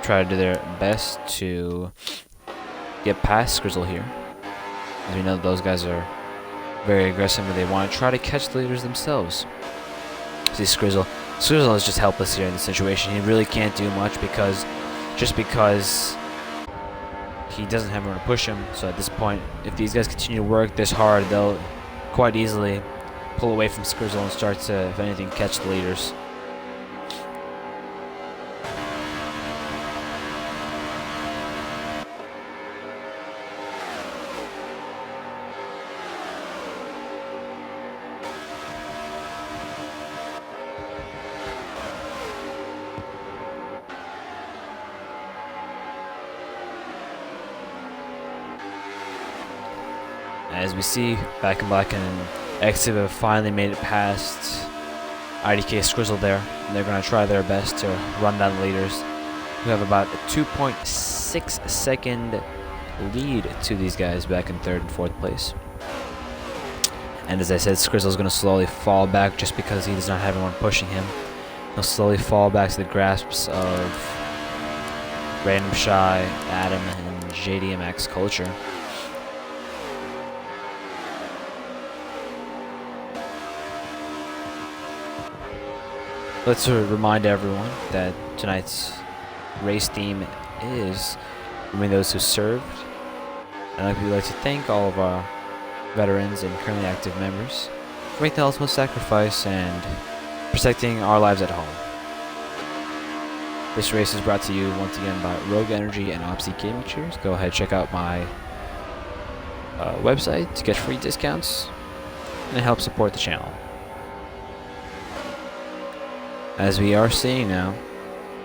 try to do their best to get past Skrizzle here. As we know, those guys are very aggressive and they want to try to catch the leaders themselves. See Skrizzle is just helpless here in this situation. He really can't do much because he doesn't have anyone to push him. So at this point, if these guys continue to work this hard, they'll quite easily pull away from Skrizzle and start to, if anything, catch the leaders. As we see, Back in Black and Exif have finally made it past IDK Skrizzle there, and they're going to try their best to run down the leaders. We have about a 2.6 second lead to these guys back in 3rd and 4th place. And as I said, Skrizzle is going to slowly fall back just because he does not have anyone pushing him. He'll slowly fall back to the grasps of Random Shy, Adam, and JDMX Culture. Let's remind everyone that tonight's race theme is remembering those who served. And we'd like to thank all of our veterans and currently active members for making the ultimate sacrifice and protecting our lives at home. This race is brought to you once again by Rogue Energy and Opsy Gaming Chairs. Go ahead, check out my website to get free discounts and help support the channel. As we are seeing now,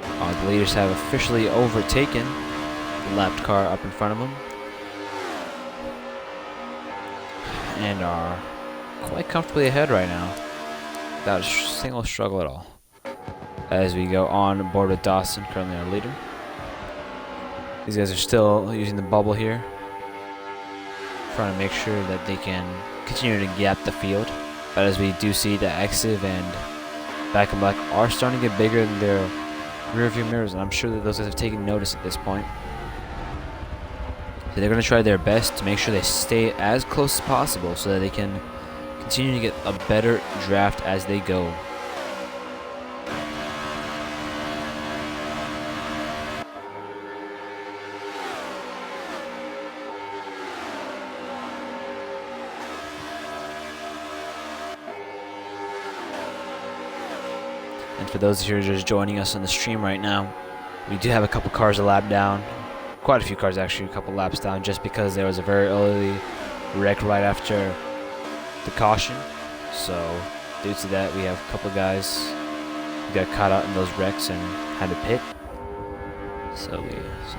the leaders have officially overtaken the lapped car up in front of them and are quite comfortably ahead right now without a single struggle at all. As we go on board with Dawson, currently our leader. These guys are still using the bubble here, trying to make sure that they can continue to gap the field. But as we do see that Exif and Back in Black are starting to get bigger than their rear view mirrors, and I'm sure that those guys have taken notice at this point. So they're going to try their best to make sure they stay as close as possible so that they can continue to get a better draft as they go. And for those of you who are just joining us on the stream right now, we do have a couple cars a lap down. Quite a few cars actually, a couple laps down, just because there was a very early wreck right after the caution. So due to that, we have a couple guys who got caught out in those wrecks and had to pit. So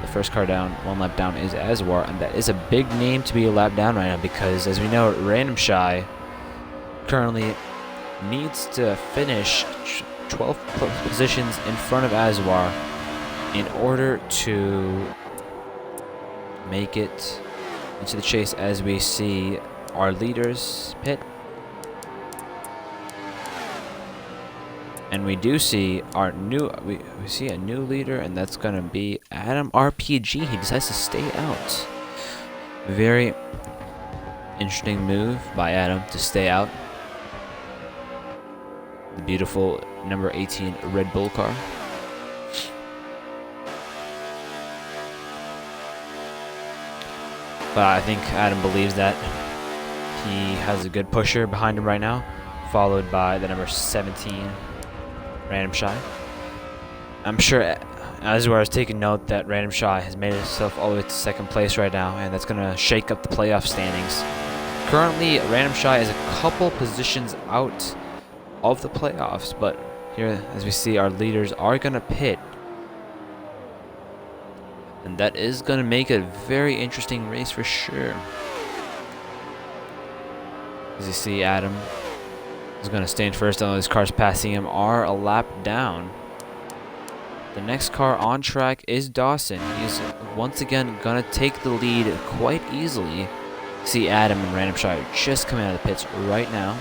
the first car down, 1 lap down, is Azwar, and that is a big name to be a lap down right now because, as we know, Random Shy currently needs to finish 12 positions in front of Azwar in order to make it into the chase. As we see our leaders pit. And we do see our new we see a new leader, and that's gonna be Adam RPG. He decides to stay out. Very interesting move by Adam to stay out. The beautiful number 18 Red Bull car. But I think Adam believes that he has a good pusher behind him right now, followed by the number 17 Random Shy. I'm sure as I was taking note that Random Shy has made himself all the way to second place right now, and that's going to shake up the playoff standings. Currently, Random Shy is a couple positions out of the playoffs, but here, as we see, our leaders are going to pit. And that is going to make it a very interesting race for sure. As you see, Adam is going to stay in first, although his cars passing him are a lap down. The next car on track is Dawson. He's once again going to take the lead quite easily. See Adam and Random Shy just coming out of the pits right now.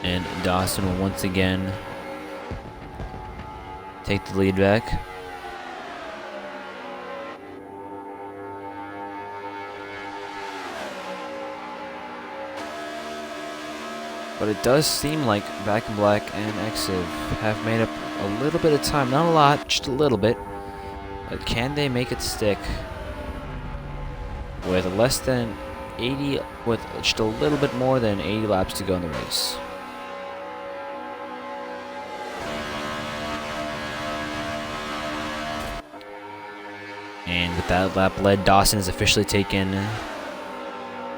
And Dawson will once again take the lead back. But it does seem like Back in Black and Exiv have made up a little bit of time. Not a lot, just a little bit. But can they make it stick? With less than 80, with just a little bit more than 80 laps to go in the race. And with that lap led, Dawson has officially taken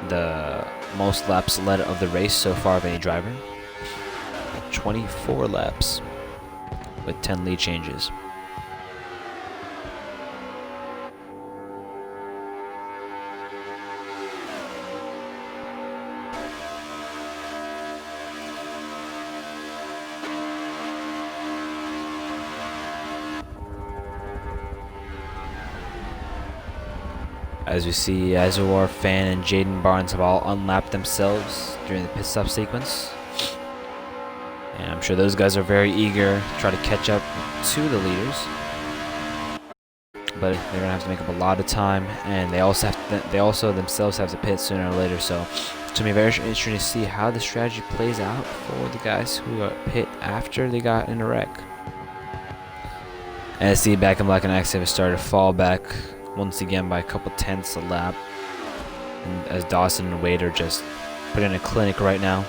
the most laps led of the race so far of any driver. 24 laps with 10 lead changes. As we see, Azor, Fan, and Jaden Barnes have all unlapped themselves during the pit stop sequence. And I'm sure those guys are very eager to try to catch up to the leaders. But they're gonna have to make up a lot of time, and they also themselves have to pit sooner or later. So it's gonna be very interesting to see how the strategy plays out for the guys who are pit after they got in a wreck. And I see Back in Black and Exiv have started to fall back once again by a couple tenths a lap. And as Dawson and Wade are just putting in a clinic right now.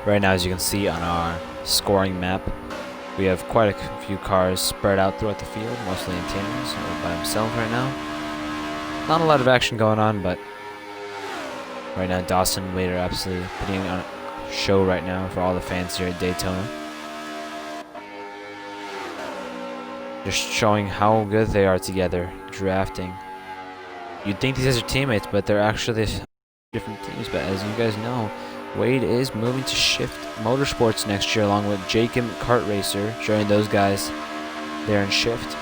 Right now, as you can see on our scoring map, we have quite a few cars spread out throughout the field, mostly in teams, by himself right now. Not a lot of action going on, but right now Dawson and Wade are absolutely putting on a show right now for all the fans here at Daytona. Just showing how good they are together, drafting. You'd think these guys are teammates, but they're actually different teams. But as you guys know, Wade is moving to Shift Motorsports next year, along with Jacob Kart Racer, showing those guys there in Shift.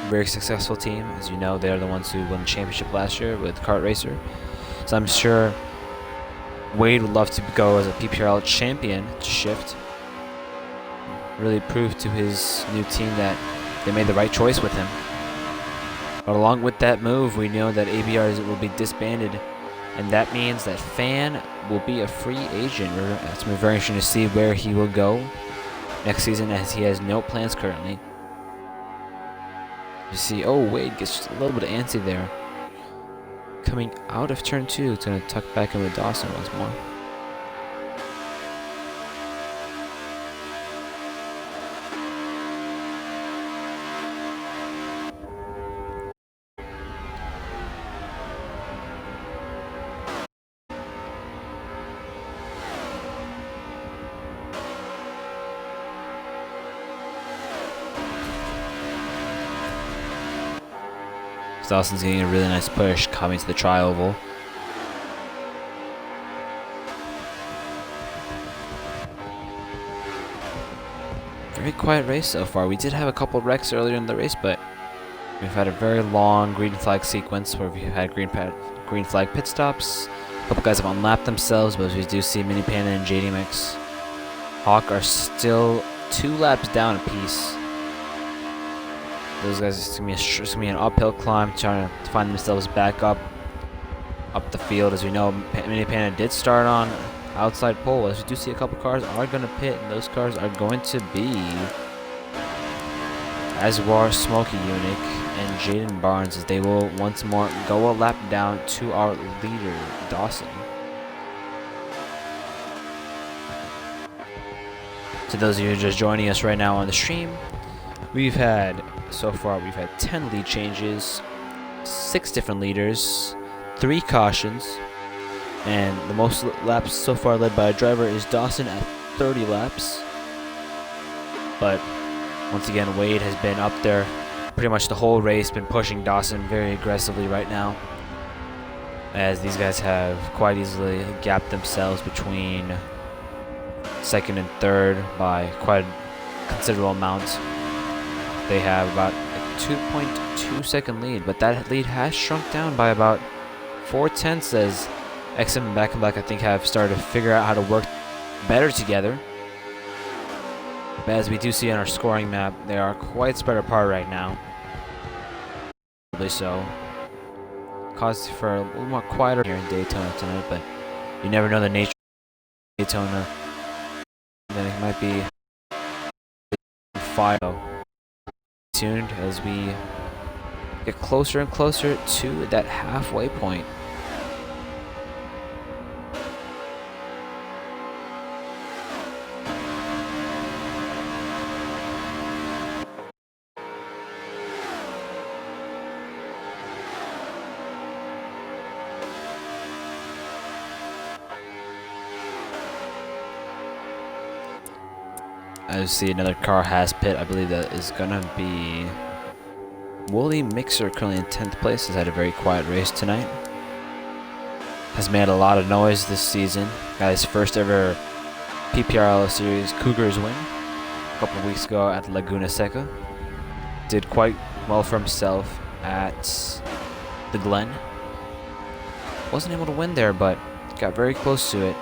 Very successful team. As you know, they are the ones who won the championship last year with Kart Racer. So I'm sure Wade would love to go as a PPRL champion to Shift. Really prove to his new team that they made the right choice with him. But along with that move, we know that ABR will be disbanded. And that means that Fan will be a free agent. It's going to be very interesting to see where he will go next season, as he has no plans currently. You see, oh, Wade gets just a little bit antsy there. Coming out of turn 2, it's going to tuck back in with Dawson once more. Dawson's getting a really nice push coming to the tri-oval. very quiet race so far. We did have a couple wrecks earlier in the race, but we've had a very long green flag sequence where we've had green flag pit stops. A couple guys have unlapped themselves, but as we do see Mini Panda and JD Mix Hawk are still 2 laps down apiece. Those guys, it's gonna be an uphill climb, trying to find themselves back up the field. As we know, Mini Panda did start on outside pole. As we do see a couple cars are gonna pit, and those cars are going to be Aswar, Smokey Unique, and Jaden Barnes, as they will once more go a lap down to our leader, Dawson. To those of you just joining us right now on the stream, so far we've had 10 lead changes, 6 different leaders, 3 cautions, and the most laps so far led by a driver is Dawson at 30 laps. But once again, Wade has been up there pretty much the whole race, been pushing Dawson very aggressively right now, as these guys have quite easily gapped themselves between second and third by quite a considerable amount. They have about a 2.2 second lead, but that lead has shrunk down by about 4/10 as XM and Back and Black, I think, have started to figure out how to work better together. But as we do see on our scoring map, they are quite spread apart right now. Probably so. Cause for a little more quieter here in Daytona tonight, but you never know the nature of Daytona. Then it might be fire. Tuned as we get closer and closer to that halfway point. I see another car has pit. I believe that is gonna be Wooly Mixer, currently in 10th place. Has had a very quiet race tonight. Has made a lot of noise this season. Got his first ever PPRL Series Cougars win a couple of weeks ago at Laguna Seca. Did quite well for himself at the Glen. Wasn't able to win there, but got very close to it.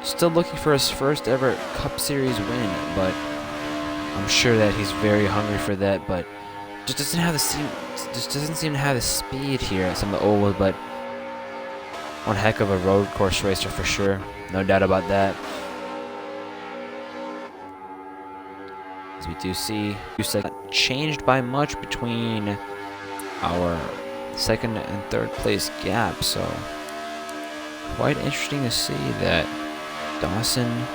Still looking for his first ever Cup Series win, but I'm sure that he's very hungry for that, but just doesn't seem to have the speed here at some of the ovals. But one heck of a road course racer for sure, no doubt about that. As we do see, not changed by much between our second and third place gap, so quite interesting to see that Dawson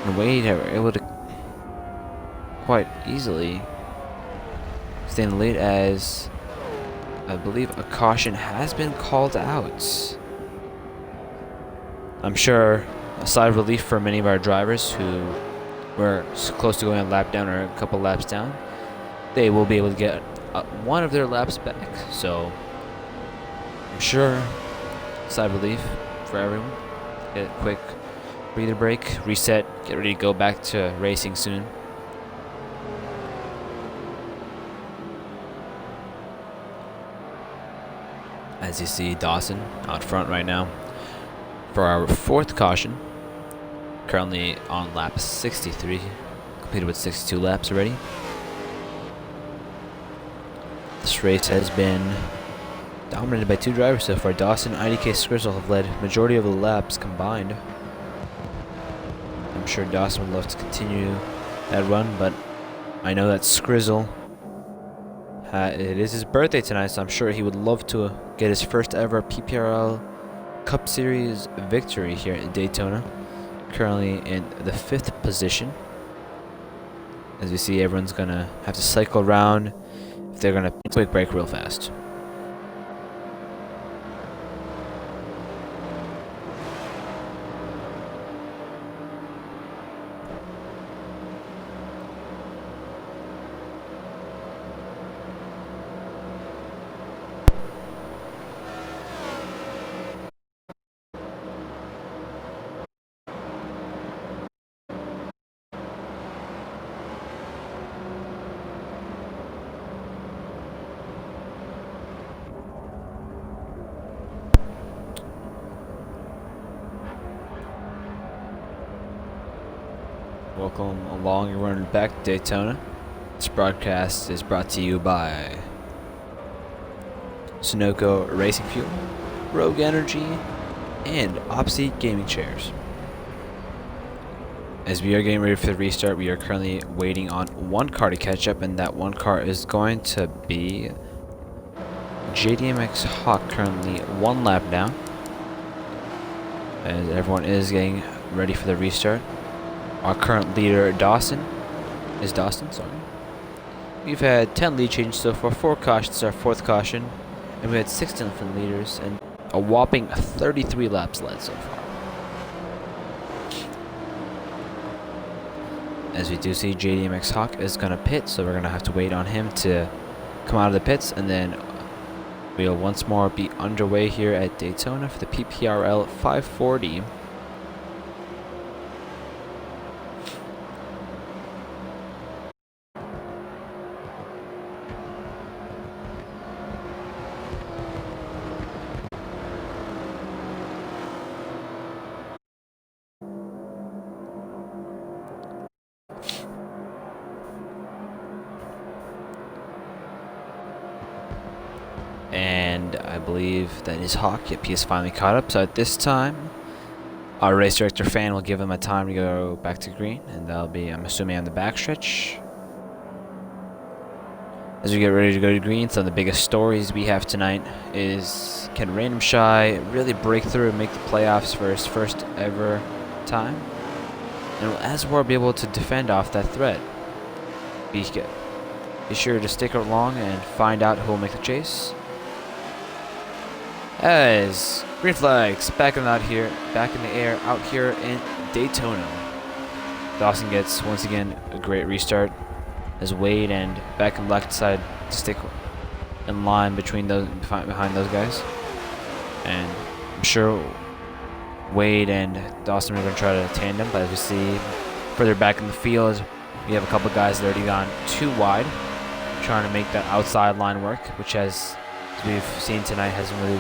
and Wade are able to quite easily stay in the lead, as I believe a caution has been called out. I'm sure a sigh of relief for many of our drivers who were close to going a lap down or a couple laps down. They will be able to get one of their laps back, so I'm sure a sigh of relief for everyone. Get a quick breather break, reset, get ready to go back to racing soon. As you see, Dawson out front right now for our 4th caution, currently on lap 63, completed with 62 laps already. This race has been dominated by 2 drivers so far. Dawson and IDK Scrizzle have led majority of the laps combined. I'm sure Dawson would love to continue that run, but I know that Scrizzle, it is his birthday tonight, so I'm sure he would love to get his first ever PPRL Cup Series victory here in Daytona. Currently in the 5th position. As we see, everyone's gonna have to cycle around if they're gonna quick break real fast. Welcome along. You're running back to Daytona. This broadcast is brought to you by Sunoco Racing Fuel, Rogue Energy, and Opsy Gaming Chairs. As we are getting ready for the restart, we are currently waiting on one car to catch up, and that one car is going to be JDMX Hawk, currently one lap down. As everyone is getting ready for the restart. Our current leader, Dawson. We've had 10 lead changes so far, 4 cautions, our 4th caution, and we had 16 from leaders, and a whopping 33 laps led so far. As we do see, JDMX Hawk is going to pit, so we're going to have to wait on him to come out of the pits, and then we'll once more be underway here at Daytona for the PPRL 540. And I believe that is Hawk. Yep, he is finally caught up. So at this time, our race director fan will give him a time to go back to green, and that'll be, I'm assuming, on the backstretch. As we get ready to go to green, some of the biggest stories we have tonight is, can Random Shy really break through and make the playoffs for his first ever time? And will Aswar be able to defend off that threat? Be sure to stick along and find out who will make the chase. As green flags back in the air out here in Daytona. Dawson gets once again a great restart as Wade and Back in Black decide to stick in line behind those guys. And I'm sure Wade and Dawson are going to try to tandem, but as we see further back in the field, we have a couple guys that already gone too wide, trying to make that outside line work, which as we've seen tonight hasn't really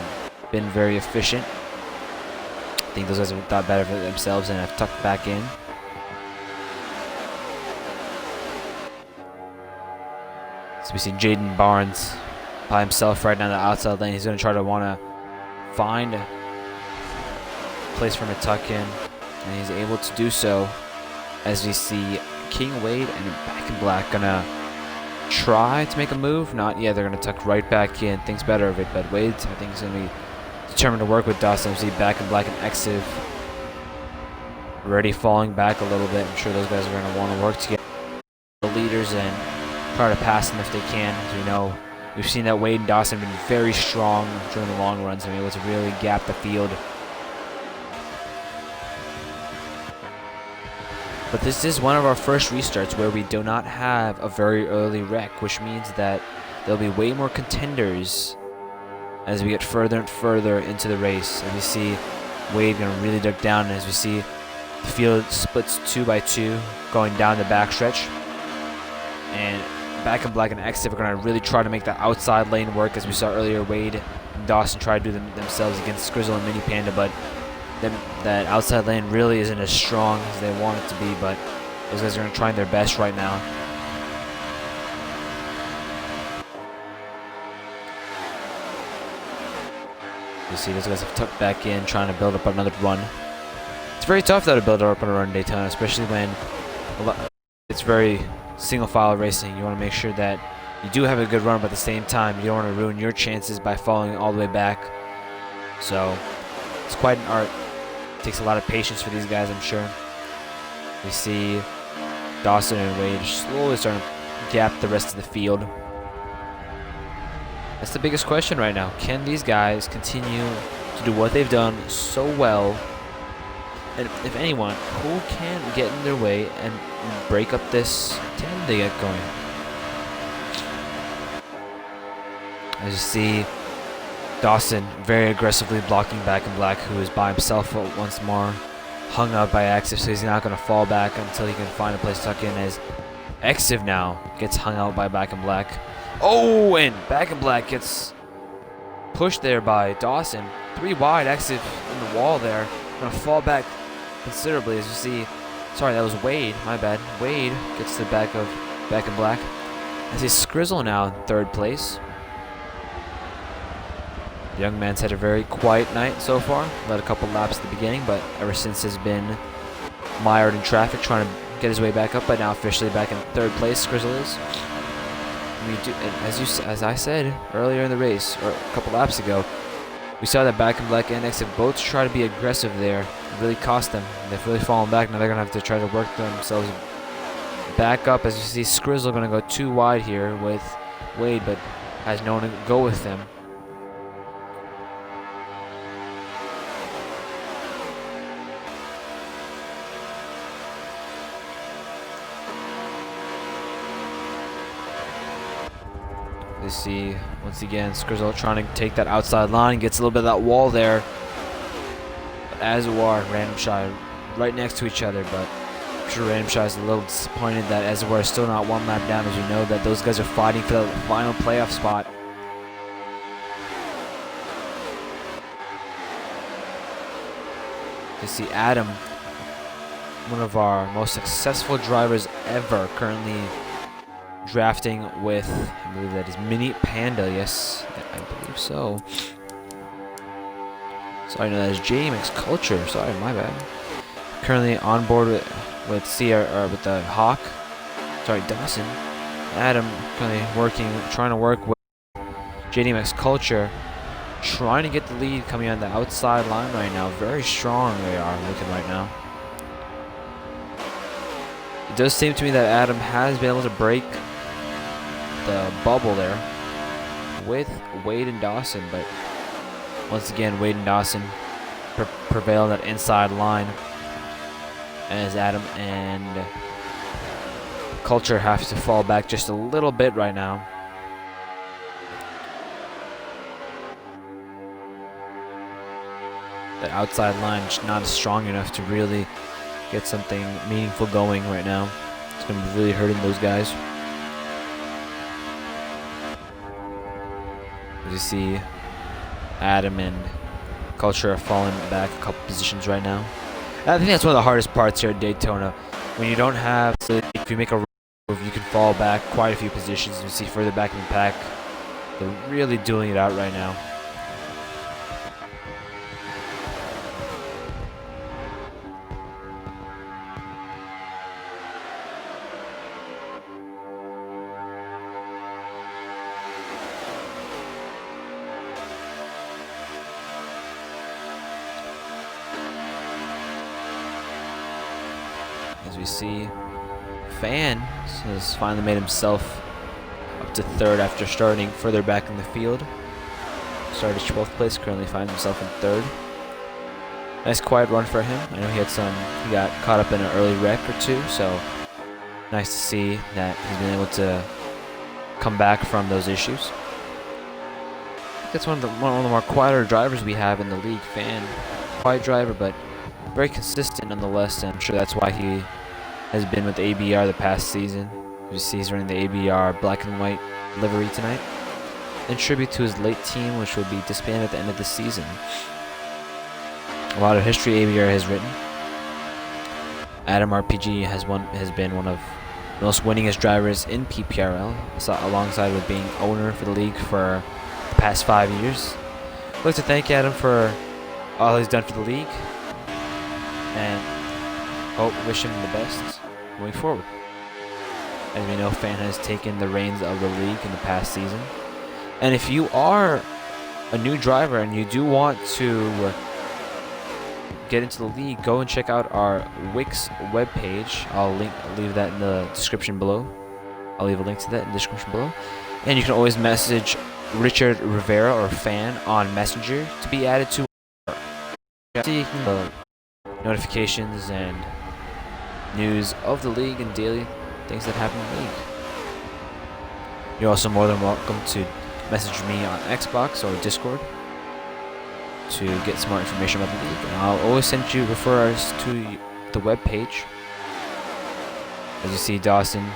been very efficient. I think those guys have thought better for themselves and have tucked back in. So we see Jaden Barnes by himself right down the outside lane. He's going to try to want to find a place for him to tuck in, and he's able to do so. As we see King Wade and Back in Black going to try to make a move. Not yet. They're going to tuck right back in. Thinks better of it, but Wade, I think, is going to be determined to work with Dawson. See Back in Black and Exiv already falling back a little bit. I'm sure those guys are going to want to work together, the leaders, and try to pass them if they can. As we know, we've seen that Wade and Dawson have been very strong during the long runs and able to really gap the field. But this is one of our first restarts where we do not have a very early wreck, which means that there'll be way more contenders as we get further and further into the race. And we see Wade going to really duck down, and as we see the field splits 2 by 2 going down the backstretch. And Back in Black and Exiv are going to really try to make that outside lane work. As we saw earlier, Wade and Dawson tried to do themselves against Grizzle and Mini Panda, but that outside lane really isn't as strong as they want it to be. But those guys are going to try their best right now. You see those guys have tucked back in, trying to build up another run. It's very tough though to build up a run in Daytona, especially when it's very single file racing. You want to make sure that you do have a good run, but at the same time you don't want to ruin your chances by falling all the way back. So it's quite an art. It takes a lot of patience for these guys, I'm sure. We see Dawson and Wade slowly starting to gap the rest of the field. That's the biggest question right now. Can these guys continue to do what they've done so well? And if anyone, who can get in their way and break up this tandem they get going? As you see, Dawson very aggressively blocking Back in Black, who is by himself once more, hung out by Exiv, so he's not going to fall back until he can find a place to tuck in, as Exiv now gets hung out by Back in Black. Oh, and Back in Black gets pushed there by Dawson. 3 wide, Exiv in the wall there. Going to fall back considerably, as you see Sorry, that was Wade. My bad. Wade gets to the back in black. I see Skrizzle now in 3rd place. The young man's had a very quiet night so far. Led a couple laps at the beginning, but ever since has been mired in traffic trying to get his way back up, but now officially back in 3rd place, Skrizzle is. As I said earlier in the race, or a couple laps ago, we saw that back in black and exit both try to be aggressive there. It really cost them. They've really fallen back. Now they're going to have to try to work themselves back up. As you see, Skrizzle going to go too wide here with Wade, but has no one to go with them. You see, once again, Skrizzle trying to take that outside line, gets a little bit of that wall there. But Azawar and Random Shy right next to each other, but I'm sure Random Shy is a little disappointed that Azawar is still not 1 lap down, as we know that those guys are fighting for the final playoff spot. You see Adam, one of our most successful drivers ever, currently drafting with, I believe that is Mini Panda. Yes, I believe so. Sorry, no, that is JMX Culture. Sorry, my bad. Currently on board with the Hawk. Sorry, Dawson. Adam currently trying to work with JDMX Culture, trying to get the lead coming on the outside line right now. Very strong they are looking right now. It does seem to me that Adam has been able to break the bubble there with Wade and Dawson, but once again Wade and Dawson prevail that inside line as Adam and Culture have to fall back just a little bit right now. The outside line is not strong enough to really get something meaningful going right now. It's going to be really hurting those guys. As you see, Adam and Culture are falling back a couple positions right now. And I think that's one of the hardest parts here at Daytona. When you don't have, if you make a move, you can fall back quite a few positions. You see further back in the pack, they're really dueling it out right now. As we see, Fan has finally made himself up to 3rd after starting further back in the field. Started 12th place, currently finds himself in 3rd. Nice quiet run for him. I know he got caught up in an early wreck or two, so nice to see that he's been able to come back from those issues. That's one of the more quieter drivers we have in the league. Fan, quiet driver, but very consistent nonetheless, and I'm sure that's why he has been with ABR the past season. You see he's running the ABR black and white livery tonight, in tribute to his late team, which will be disbanded at the end of the season. A lot of history ABR has written. Adam RPG has been one of the most winningest drivers in PPRL, alongside with being owner for the league for the past 5 years. I'd like to thank Adam for all he's done for the league, and wish him the best going forward. As we know, Fan has taken the reins of the league in the past season. And if you are a new driver and you do want to get into the league, go and check out our Wix webpage. I'll leave that in the description below. I'll leave a link to that in the description below. And you can always message Richard Rivera or Fan on Messenger to be added to notifications and news of the league and daily things that happen in the league. You're also more than welcome to message me on Xbox or Discord to get some more information about the league. And I'll always send you referrals to the web page. As you see, Dawson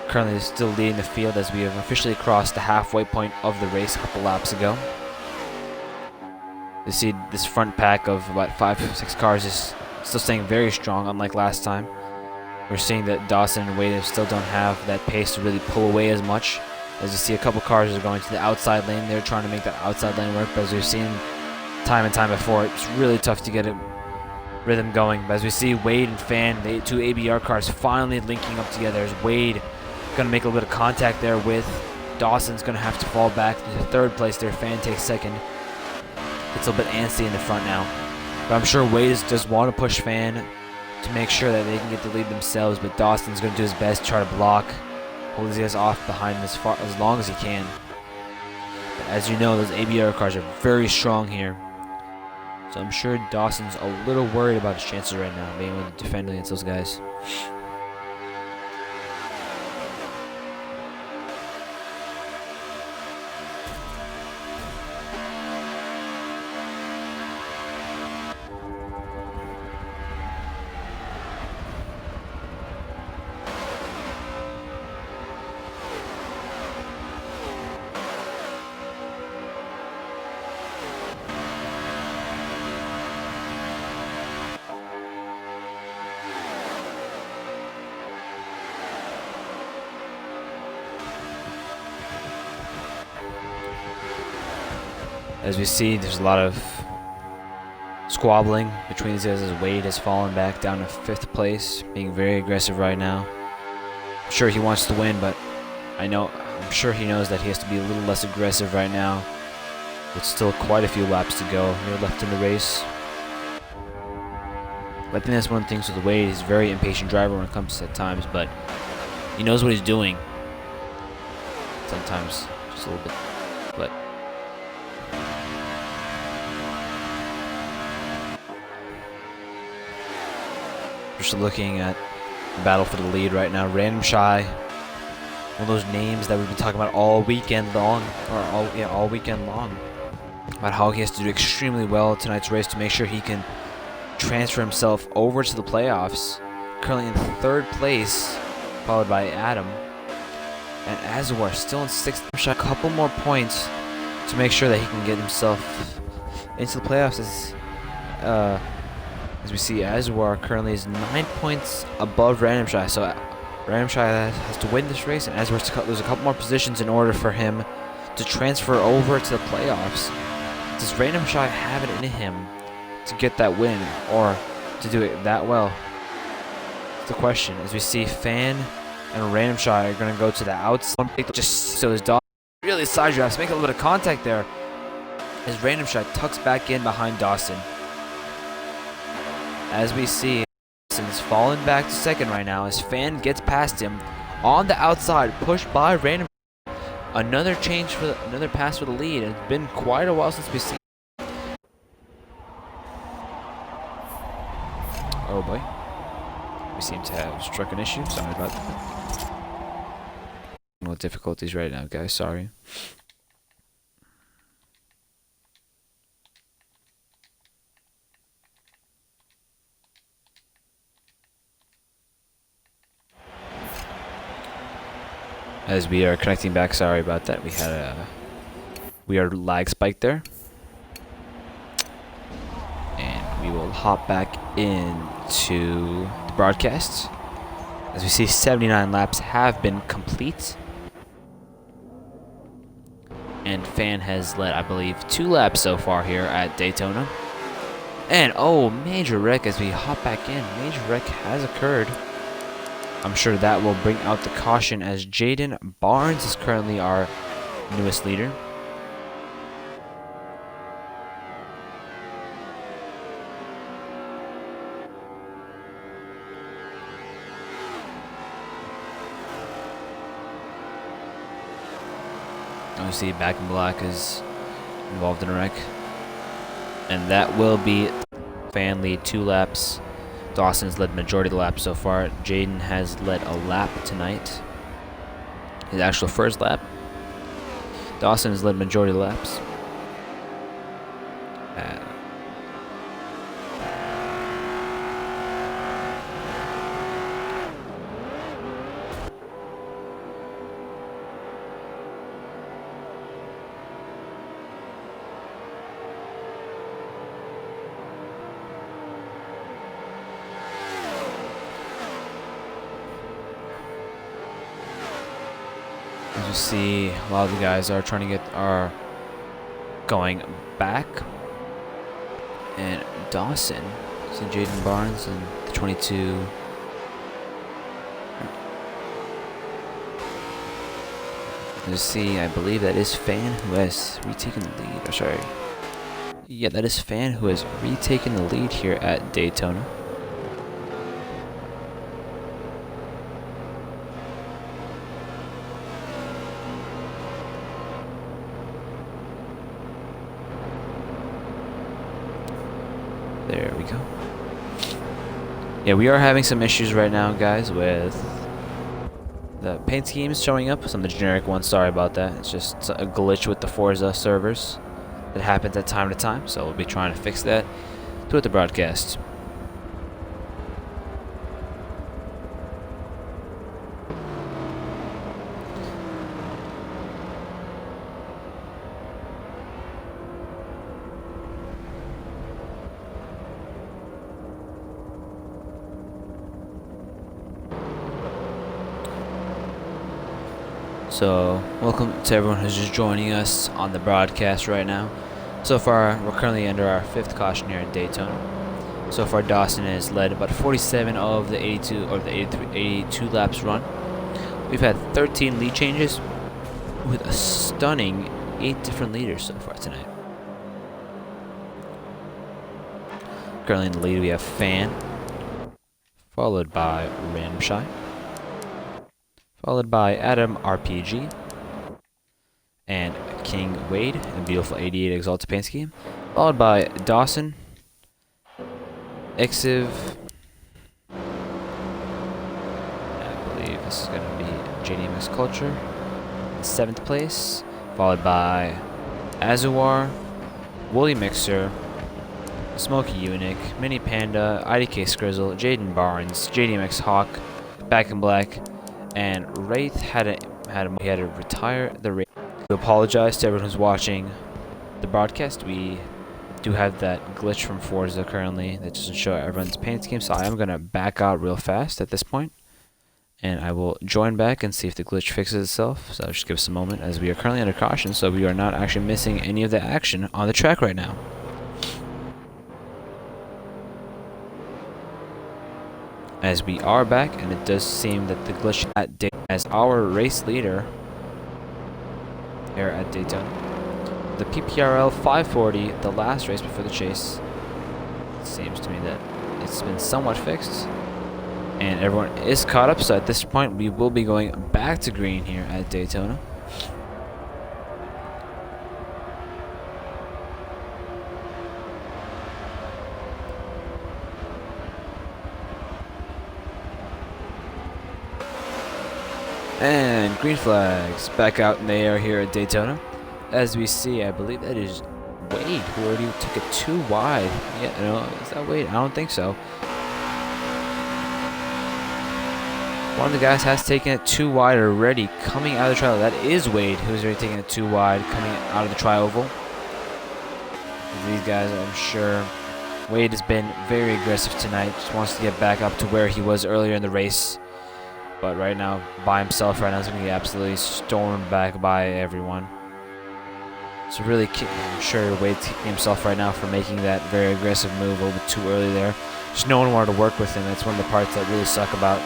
currently still leading the field as we have officially crossed the halfway point of the race a couple laps ago. You see this front pack of about 5 or 6 cars is still staying very strong, unlike last time. We're seeing that Dawson and Wade still don't have that pace to really pull away as much. As you see, a couple cars are going to the outside lane. They're trying to make that outside lane work, but as we've seen time and time before, it's really tough to get a rhythm going. But as we see Wade and Fan, the two ABR cars finally linking up together, as Wade going to make a little bit of contact there with Dawson's going to have to fall back to third place there. Fan takes second. It's a little bit antsy in the front now. But I'm sure Wade does want to push Fan to make sure that they can get the lead themselves. But Dawson's going to do his best to try to block, hold these guys off behind him as long as he can. But as you know, those ABR cars are very strong here. So I'm sure Dawson's a little worried about his chances right now, being able to defend against those guys. As we see, there's a lot of squabbling between these guys as Wade has fallen back down to 5th place, being very aggressive right now. I'm sure he wants to win, but I'm sure he knows that he has to be a little less aggressive right now, with still quite a few laps to go here left in the race. But I think that's one of the things with Wade. He's a very impatient driver when it comes to times, but he knows what he's doing. Sometimes just a little bit, but just looking at the battle for the lead right now. Random Shy, one of those names that we've been talking about all weekend long, all weekend long, about how he has to do extremely well at tonight's race to make sure he can transfer himself over to the playoffs. Currently in 3rd place, followed by Adam, and Azawar still in 6th. A couple more points to make sure that he can get himself into the playoffs. As we see, Azawar currently is 9 points above Random Shy, so Random Shy has to win this race, and Azawar has to lose a couple more positions in order for him to transfer over to the playoffs. Does Random Shy have it in him to get that win, or to do it that well? It's the question. As we see, Fan and Random Shy are going to go to the outside, just so his dog really side drafts, make a little bit of contact there, as Random Shy tucks back in behind Dawson. As we see, Dawson's fallen back to 2nd right now as Fan gets past him on the outside, pushed by Random. Another pass for the lead. It's been quite a while since we've seen. Oh boy, we seem to have struck an issue. Sorry about that. No difficulties right now, guys. Sorry. As we are connecting back, sorry about that. We are lag spiked there, and we will hop back into the broadcast. As we see, 79 laps have been complete, and Fan has led, I believe, 2 laps so far here at Daytona. And oh, major wreck as we hop back in. Major wreck has occurred. I'm sure that will bring out the caution as Jaden Barnes is currently our newest leader. Obviously, Back in Black is involved in a wreck. And that will be Fan lead 2 laps. Dawson's led majority of the laps so far. Jaden has led a lap tonight. His actual first lap. Dawson has led majority of the laps. As you see, a lot of the guys are going back. And Dawson, see Jaden Barnes and the 22. As you see, I believe that is Fan who has retaken the lead. Or sorry. Yeah, that is Fan who has retaken the lead here at Daytona. There we go. Yeah, we are having some issues right now, guys, with the paint schemes showing up. Some of the generic ones, sorry about that. It's just a glitch with the Forza servers that happens at time to time, so we'll be trying to fix that throughout the broadcast. So, welcome to everyone who's just joining us on the broadcast right now. So far, we're currently under our 5th caution here at Daytona. So far, Dawson has led about 47 of the 82 or the 82 laps run. We've had 13 lead changes with a stunning 8 different leaders so far tonight. Currently in the lead, we have Fan, followed by Random Shy, followed by Adam RPG, and King Wade, a beautiful 88 Exalted paint scheme, followed by Dawson, Ixiv, I believe this is going to be JDMX Culture, in 7th place, followed by Azuar, Woolly Mixer, Smokey Eunuch, Mini Panda, IDK Skrizzle, Jaden Barnes, JDMX Hawk, Back in Black, and Wraith had to retire the race. We apologize to everyone who's watching the broadcast. We do have that glitch from Forza currently that doesn't show everyone's paint scheme, so I am going to back out real fast at this point, and I will join back and see if the glitch fixes itself. So just give us a moment, as we are currently under caution, so we are not actually missing any of the action on the track right now. As we are back, and it does seem that the glitch at Daytona as our race leader here at Daytona. The PPRL 540, the last race before the chase. It seems to me that it's been somewhat fixed, and everyone is caught up. So at this point, we will be going back to green here at Daytona. And green flags back out in the air here at Daytona. As we see, I believe that is Wade who already took it too wide. Yeah, no, is that Wade? I don't think so. One of the guys has taken it too wide already coming out of the tri-oval. That is Wade who's already taking it too wide coming out of the tri-oval. These guys, I'm sure. Wade has been very aggressive tonight. Just wants to get back up to where he was earlier in the race. But right now, by himself right now, he's going to get absolutely stormed back by everyone. So really, I'm sure Wade's kicking himself right now for making that very aggressive move a little bit too early there. Just no one wanted to work with him. That's one of the parts that really suck about,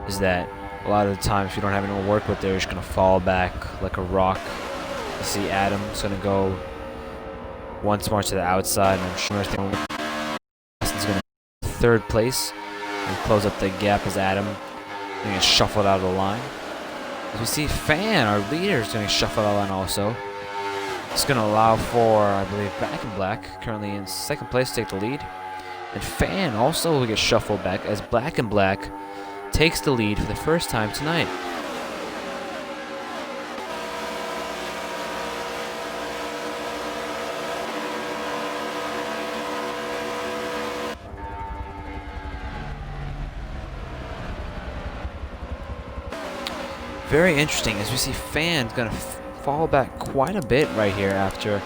is that a lot of the time, if you don't have anyone to work with, they're just going to fall back like a rock. You see Adam's going to go once more to the outside, and I'm sure he's going to 3rd place. And close up the gap as Adam getting shuffled out of the line. As we see Fan, our leader, is going to shuffle out of the line also. It's going to allow for, I believe, Back in Black, currently in 2nd place, to take the lead. And Fan also will get shuffled back as Black in Black takes the lead for the first time tonight. Very interesting, as we see Fan's going to fall back quite a bit right here after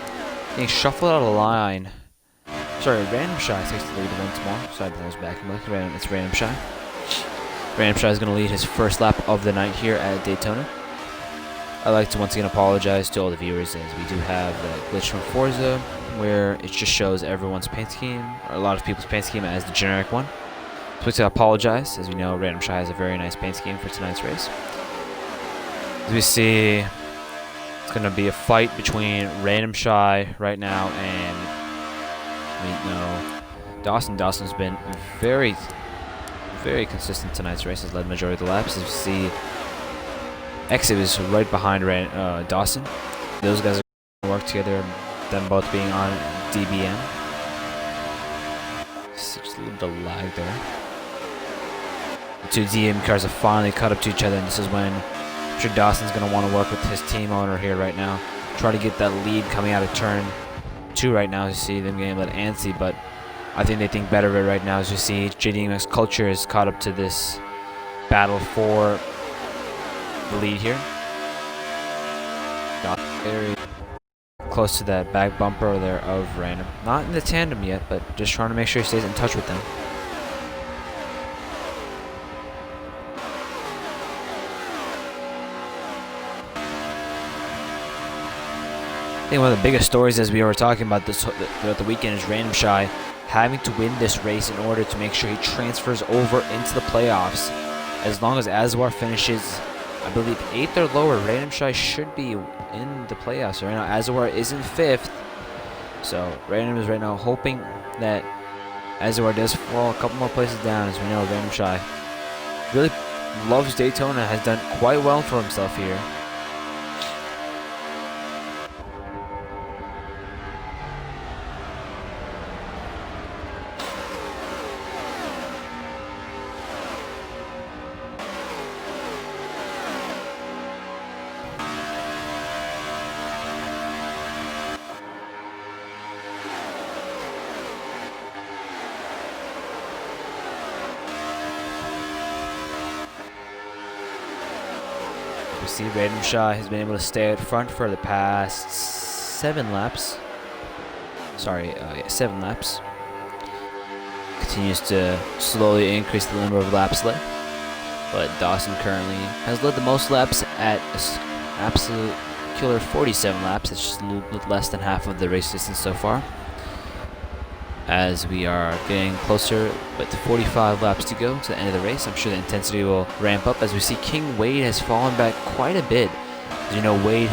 getting shuffled out of the line. Sorry, Random Shy takes the lead once more. Sorry, that was Back in Black. It's Random Shy. Random Shy is going to lead his first lap of the night here at Daytona. I'd like to once again apologize to all the viewers, as we do have that glitch from Forza where it just shows everyone's paint scheme, or a lot of people's paint scheme, as the generic one. So I'd like to apologize. As we know, Random Shy has a very nice paint scheme for tonight's race. As we see, it's going to be a fight between Random Shy right now and Dawson. Dawson's been very consistent tonight's race. Has led the majority of the laps. As you see, Exit is right behind Dawson. Those guys are going to work together, them both being on DBM. Just a little bit of lag there. The two DBM cars have finally caught up to each other, and this is when I'm sure Dawson's going to want to work with his team owner here right now. Try to get that lead coming out of turn 2 right now. You see them getting a little antsy, but I think they think better of it right now. As you see, JDMX Culture is caught up to this battle for the lead here. Got very close to that back bumper there of Random. Not in the tandem yet, but just trying to make sure he stays in touch with them. I think one of the biggest stories, as we were talking about this throughout the weekend, is Random Shy having to win this race in order to make sure he transfers over into the playoffs. As long as Azwar finishes, I believe, 8th or lower, Random Shy should be in the playoffs. Right now, Azwar is in 5th, so Random is right now hoping that Azwar does fall a couple more places down. As we know, Random Shy really loves Daytona, has done quite well for himself here. We see Random Shy has been able to stay out front for the past 7 laps. Sorry, 7 laps. Continues to slowly increase the number of laps led. But Dawson currently has led the most laps at an absolute killer 47 laps. It's just a little bit less than half of the race distance so far. As we are getting closer, but 45 laps to go to the end of the race. I'm sure the intensity will ramp up as we see King Wade has fallen back quite a bit. As you know, Wade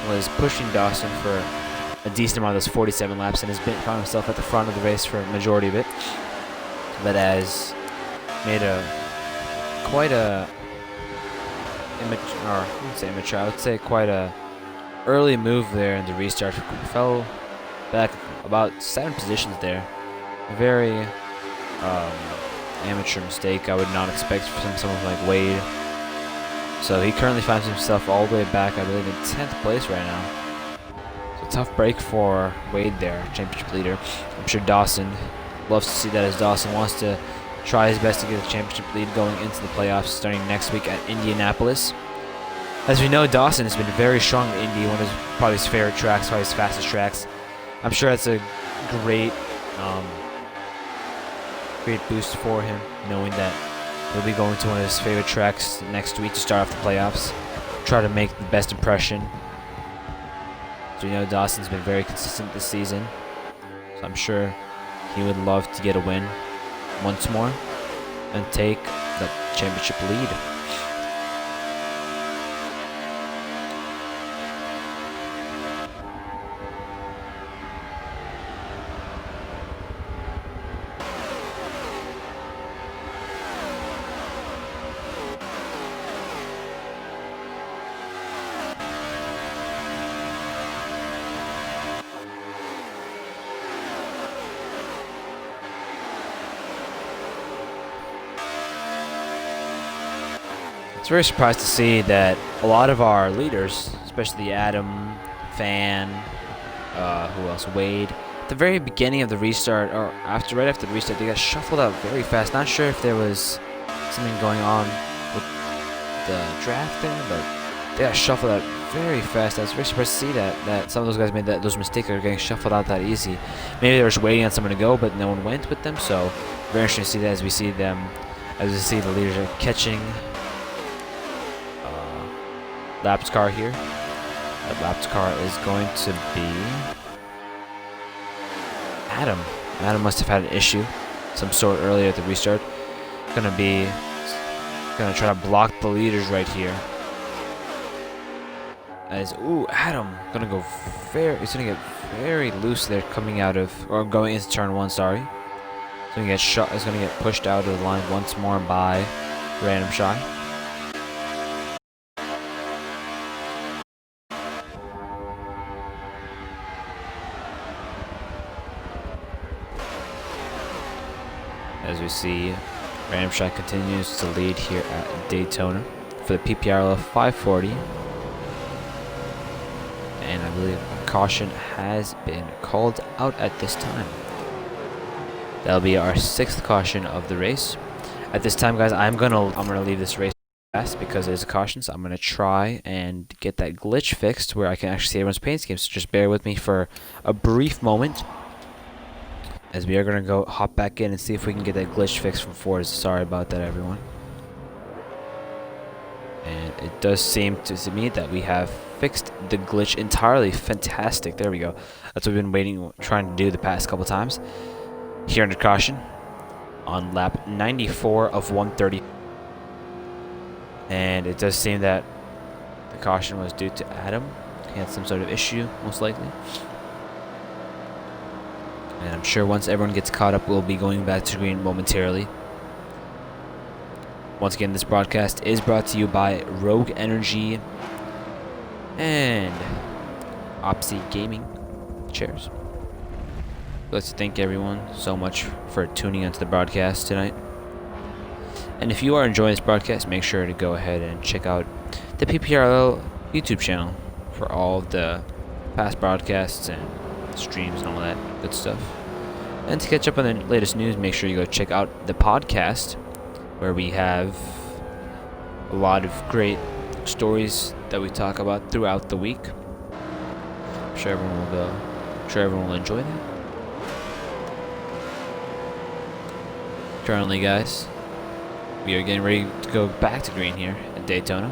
was pushing Dawson for a decent amount of those 47 laps and has found himself at the front of the race for a majority of it. But has made I would say quite a early move there in the restart. Fell back about 7 positions there. Very amateur mistake. I would not expect from someone like Wade. So he currently finds himself all the way back, I believe, in 10th place right now. So tough break for Wade there, championship leader. I'm sure Dawson loves to see that, as Dawson wants to try his best to get the championship lead going into the playoffs starting next week at Indianapolis. As we know, Dawson has been very strong in Indy, one of probably his favorite tracks, probably his fastest tracks. I'm sure that's a great boost for him, knowing that he'll be going to one of his favorite tracks next week to start off the playoffs. Try to make the best impression. So you know, Dawson's been very consistent this season, so I'm sure he would love to get a win once more and take the championship lead. It's very surprised to see that a lot of our leaders, especially Adam, Fan, who else, Wade, at the very beginning of the restart, or right after the restart, they got shuffled out very fast. Not sure if there was something going on with the draft there, but they got shuffled out very fast. I was very surprised to see that some of those guys made those mistakes are getting shuffled out that easy. Maybe they were just waiting on someone to go, but no one went with them. So very interesting to see that, as we see them As you see, the leaders are catching Lap's car here. That Lap's car is going to be Adam. Adam must have had an issue, some sort, earlier at the restart. Gonna try to block the leaders right here. As Adam he's gonna get very loose there coming out of, or going into turn 1, sorry. He's gonna get shot, he's gonna get pushed out of the line once more by Random Shy. As we see, Random Shy continues to lead here at Daytona for the PPRL 540. And I believe a caution has been called out at this time. That'll be our 6th caution of the race. At this time, guys, I'm gonna leave this race fast because there's a caution, so I'm gonna try and get that glitch fixed where I can actually see everyone's paint scheme. So just bear with me for a brief moment, as we are gonna hop back in and see if we can get that glitch fixed from Forza. Sorry about that, everyone. And it does seem to me that we have fixed the glitch entirely. Fantastic. There we go. That's what we've been trying to do the past couple times. Here under caution on lap 94 of 130. And it does seem that the caution was due to Adam. He had some sort of issue, most likely. And I'm sure once everyone gets caught up, we'll be going back to green momentarily. Once again, this broadcast is brought to you by Rogue Energy and Opsy Gaming chairs. I'd like to thank everyone so much for tuning into the broadcast tonight. And if you are enjoying this broadcast, make sure to go ahead and check out the PPRL YouTube channel for all of the past broadcasts and streams and all that good stuff. And to catch up on the latest news, make sure you go check out the podcast, where we have a lot of great stories that we talk about throughout the week. I'm sure everyone will enjoy that. Currently, guys, we are getting ready to go back to green here at Daytona.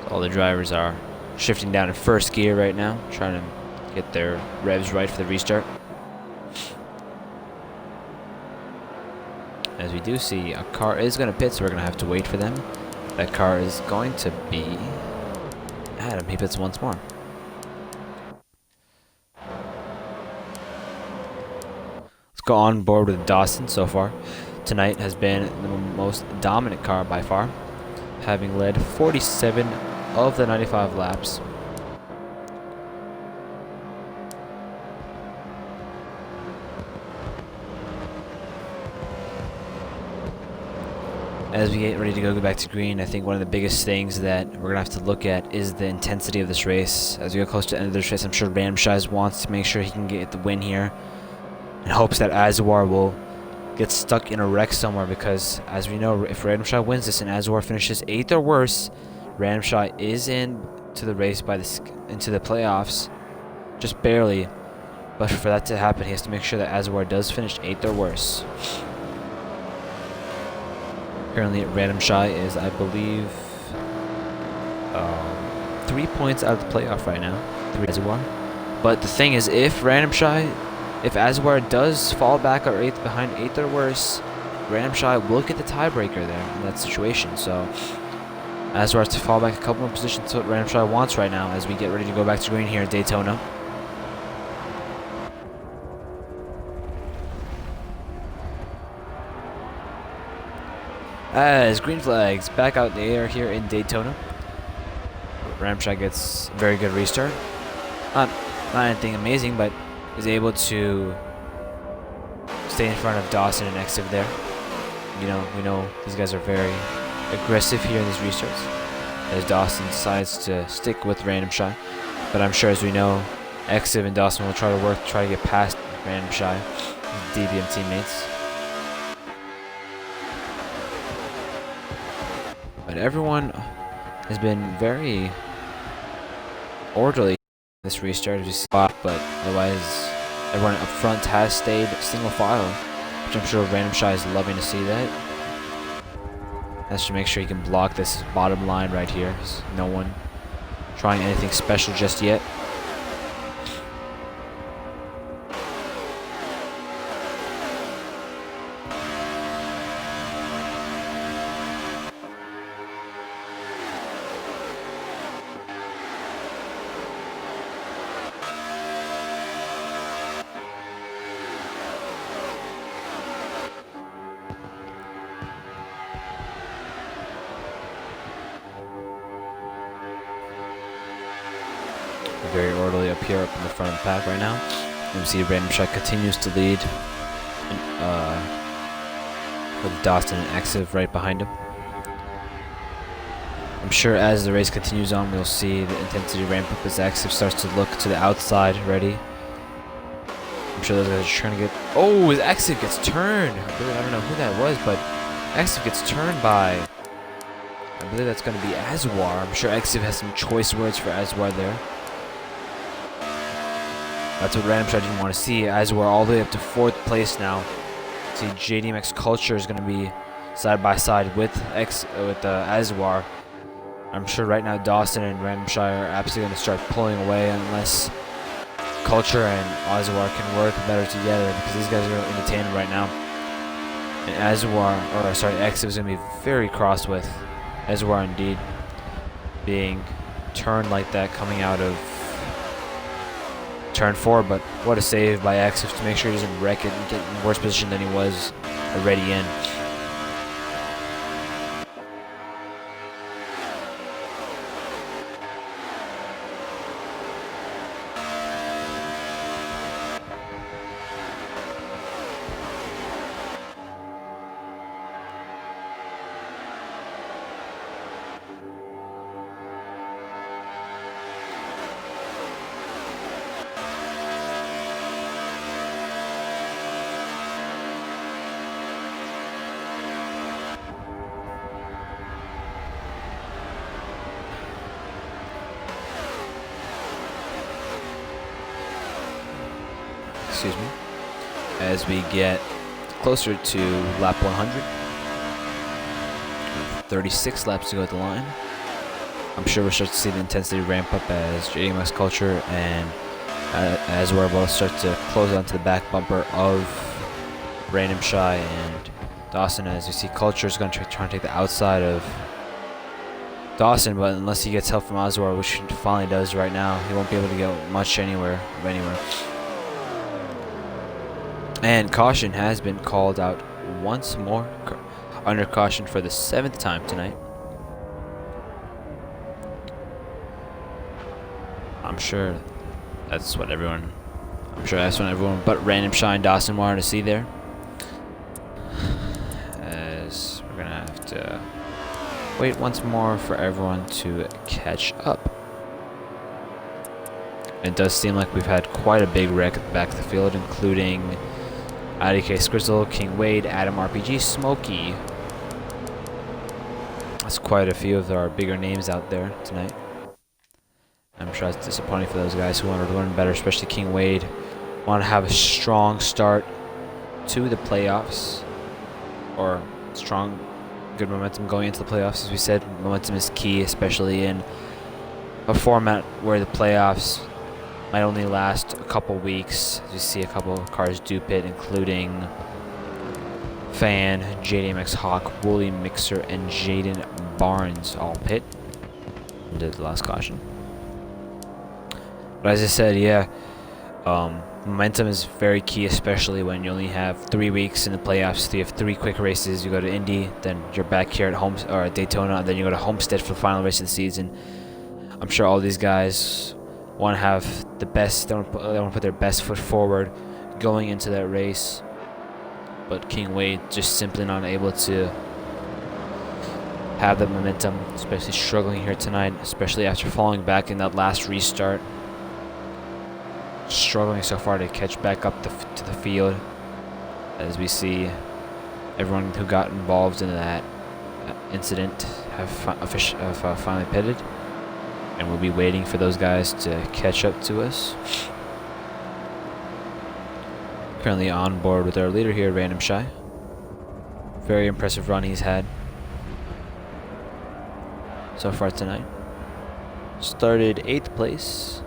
All the drivers are shifting down in first gear right now, trying to get their revs right for the restart. As we do see, a car is going to pit, so we're going to have to wait for them. That car is going to be Adam. He pits once more. Let's go on board with Dawson so far. Tonight has been the most dominant car by far, having led 47 of the 95 laps. As we get ready to go back to green, I think one of the biggest things that we're going to have to look at is the intensity of this race. As we get close to the end of this race, I'm sure Random Shies wants to make sure he can get the win here, in hopes that Azwar will get stuck in a wreck somewhere, because as we know, if Random Shy wins this and Azwar finishes 8th or worse, Random Shy is into the race into the playoffs, just barely. But for that to happen, he has to make sure that Azwar does finish 8th or worse. Currently, Random Shy is, I believe, 3 points out of the playoff right now. 3 Azwar. But the thing is, if Azwar does fall back or behind 8th or worse, Random Shy will get the tiebreaker there in that situation. So Azwar has to fall back a couple more positions to what Random Shy wants right now, as we get ready to go back to green here at Daytona. As green flags back out in the air here in Daytona, Random Shy gets a very good restart. Not anything amazing, but is able to stay in front of Dawson and Exif there. We know these guys are very aggressive here in these restarts, as Dawson decides to stick with Random Shy. But I'm sure, as we know, Exif and Dawson will try to get past Random Shy, DBM teammates. But everyone has been very orderly in this restart, as you see, but otherwise everyone up front has stayed single file which I'm sure Random Shy is loving to see that. That's to make sure he can block this bottom line right here. No one trying anything special just yet. Very orderly up here, up in the front of the pack right now. You can see Random Shot continues to lead with Dawson and Exiv right behind him. I'm sure as the race continues on, we'll see the intensity ramp up as Exiv starts to look to the outside ready. I'm sure those guys are trying to get... Oh, as Exiv gets turned! I don't know who that was, but Exiv gets turned by... I believe that's going to be Azwar. I'm sure Exiv has some choice words for Azwar there. That's what Random Shot didn't want to see, as we're all the way up to 4th place now. See, JDMX Culture is going to be side by side with Azwar. I'm sure right now Dawson and Random Shot are absolutely going to start pulling away unless Culture and Azwar can work better together, because these guys are in the tandem right now. And Exiv is going to be very cross with Azwar indeed, being turned like that coming out of turn 4, but what a save by Exiv to make sure he doesn't wreck it and get in worse position than he was already in. Excuse me, as we get closer to lap 100. 36 laps to go at the line. I'm sure we'll start to see the intensity ramp up as JDMX Culture and as we're both start to close onto the back bumper of Random Shy and Dawson. As you see, Culture is going to try and take the outside of Dawson, but unless he gets help from Azwar, which he finally does right now, he won't be able to get much anywhere. And caution has been called out once more, under caution for the 7th time tonight. I'm sure that's what everyone but Random Shy and Dawson wanted to see there. As we're gonna have to wait once more for everyone to catch up. It does seem like we've had quite a big wreck at the back of the field, including IDK Scrizzle, King Wade, Adam RPG, Smokey. That's quite a few of our bigger names out there tonight. I'm sure it's disappointing for those guys who want to learn better, especially King Wade. Want to have a strong start to the playoffs, or strong, good momentum going into the playoffs. As we said, momentum is key, especially in a format where the playoffs might only last a couple weeks. As you see a couple of cars do pit, including Fan, JDMX Hawk, Wooly Mixer, and Jaden Barnes all pit. And did the last caution. But as I said, yeah, momentum is very key, especially when you only have 3 weeks in the playoffs. So you have 3 quick races. You go to Indy, then you're back here at home or at Daytona, and then you go to Homestead for the final race of the season. I'm sure all these guys want to have the best. They want to put their best foot forward going into that race. But King Wade just simply not able to have that momentum, especially struggling here tonight, especially after falling back in that last restart. Struggling so far to catch back up to the field, as we see everyone who got involved in that incident have finally pitted, and we'll be waiting for those guys to catch up to us. Currently on board with our leader here, Random Shy. Very impressive run he's had so far tonight. Started 8th place.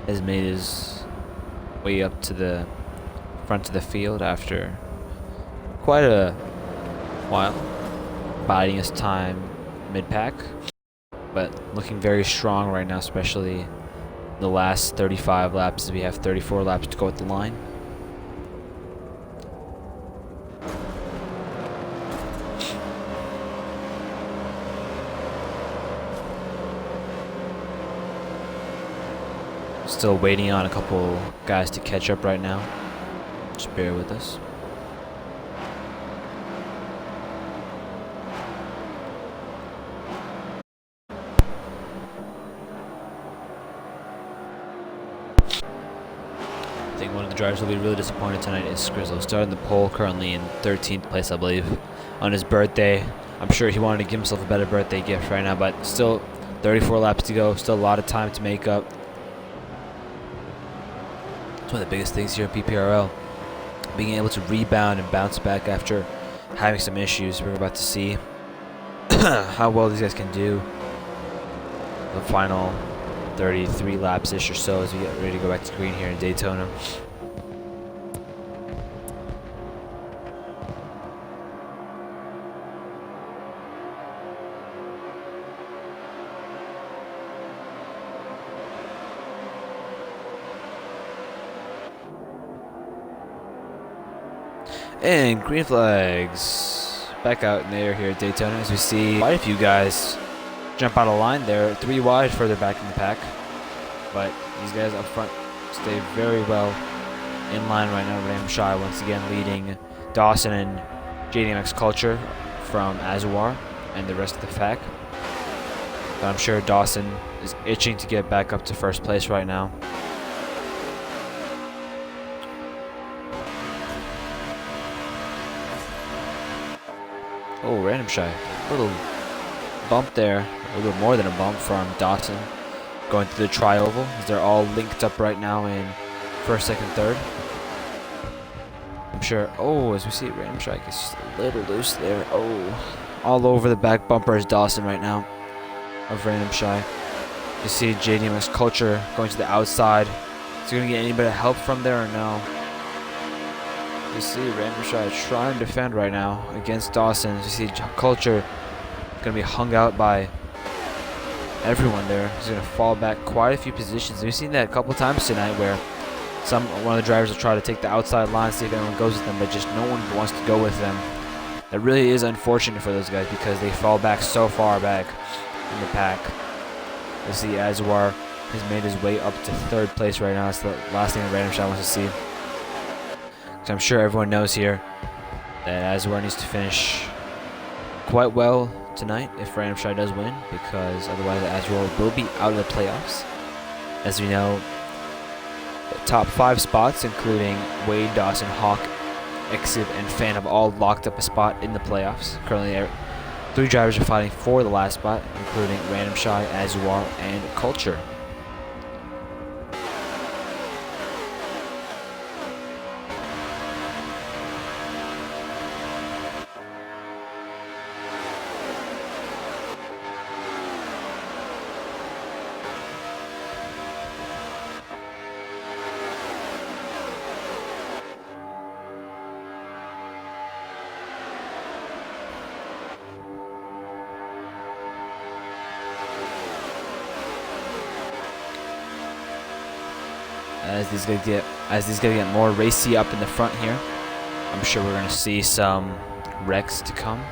Has made his way up to the front of the field after quite a while, biding his time mid-pack, but looking very strong right now, especially the last 35 laps as we have 34 laps to go at the line. Still waiting on a couple guys to catch up right now. Just bear with us. I think one of the drivers will be really disappointed tonight is Skrizzle. Starting the pole, currently in 13th place, I believe, on his birthday. I'm sure he wanted to give himself a better birthday gift right now, but still 34 laps to go. Still a lot of time to make up. One of the biggest things here at PPRL, being able to rebound and bounce back after having some issues. We're about to see how well these guys can do the final 33 laps-ish or so as we get ready to go back to green here in Daytona. And green flags back out in the air here at Daytona as we see quite a few guys jump out of line there, 3 wide further back in the pack. But these guys up front stay very well in line right now. Random Shy once again leading Dawson and JDMX Culture from Azuar and the rest of the pack. But I'm sure Dawson is itching to get back up to first place right now. Oh, Random Shy. A little bump there. A little bit more than a bump from Dawson. Going through the tri-oval as they're all linked up right now in first, second, third. I'm sure. Oh, as we see, Random Shy gets just a little loose there. Oh, all over the back bumper is Dawson right now of Random Shy. You see JDMX Culture going to the outside. Is he going to get any bit of help from there or no? You see Random Shy trying to defend right now against Dawson. You see Culture going to be hung out by everyone there. He's going to fall back quite a few positions. We've seen that a couple times tonight where one of the drivers will try to take the outside line, see if anyone goes with them, but just no one wants to go with them. That really is unfortunate for those guys because they fall back so far back in the pack. You see Azuar has made his way up to 3rd place right now. That's the last thing that Random Shy wants to see. So I'm sure everyone knows here that Azuar needs to finish quite well tonight if Random Shy does win, because otherwise Azuar will be out of the playoffs. As we know, the top 5 spots, including Wade, Dawson, Hawk, Exib, and Fan, have all locked up a spot in the playoffs. Currently, 3 drivers are fighting for the last spot, including Random Shy, Azuar, and Culture. As these guys get more racy up in the front here, I'm sure we're going to see some wrecks to come.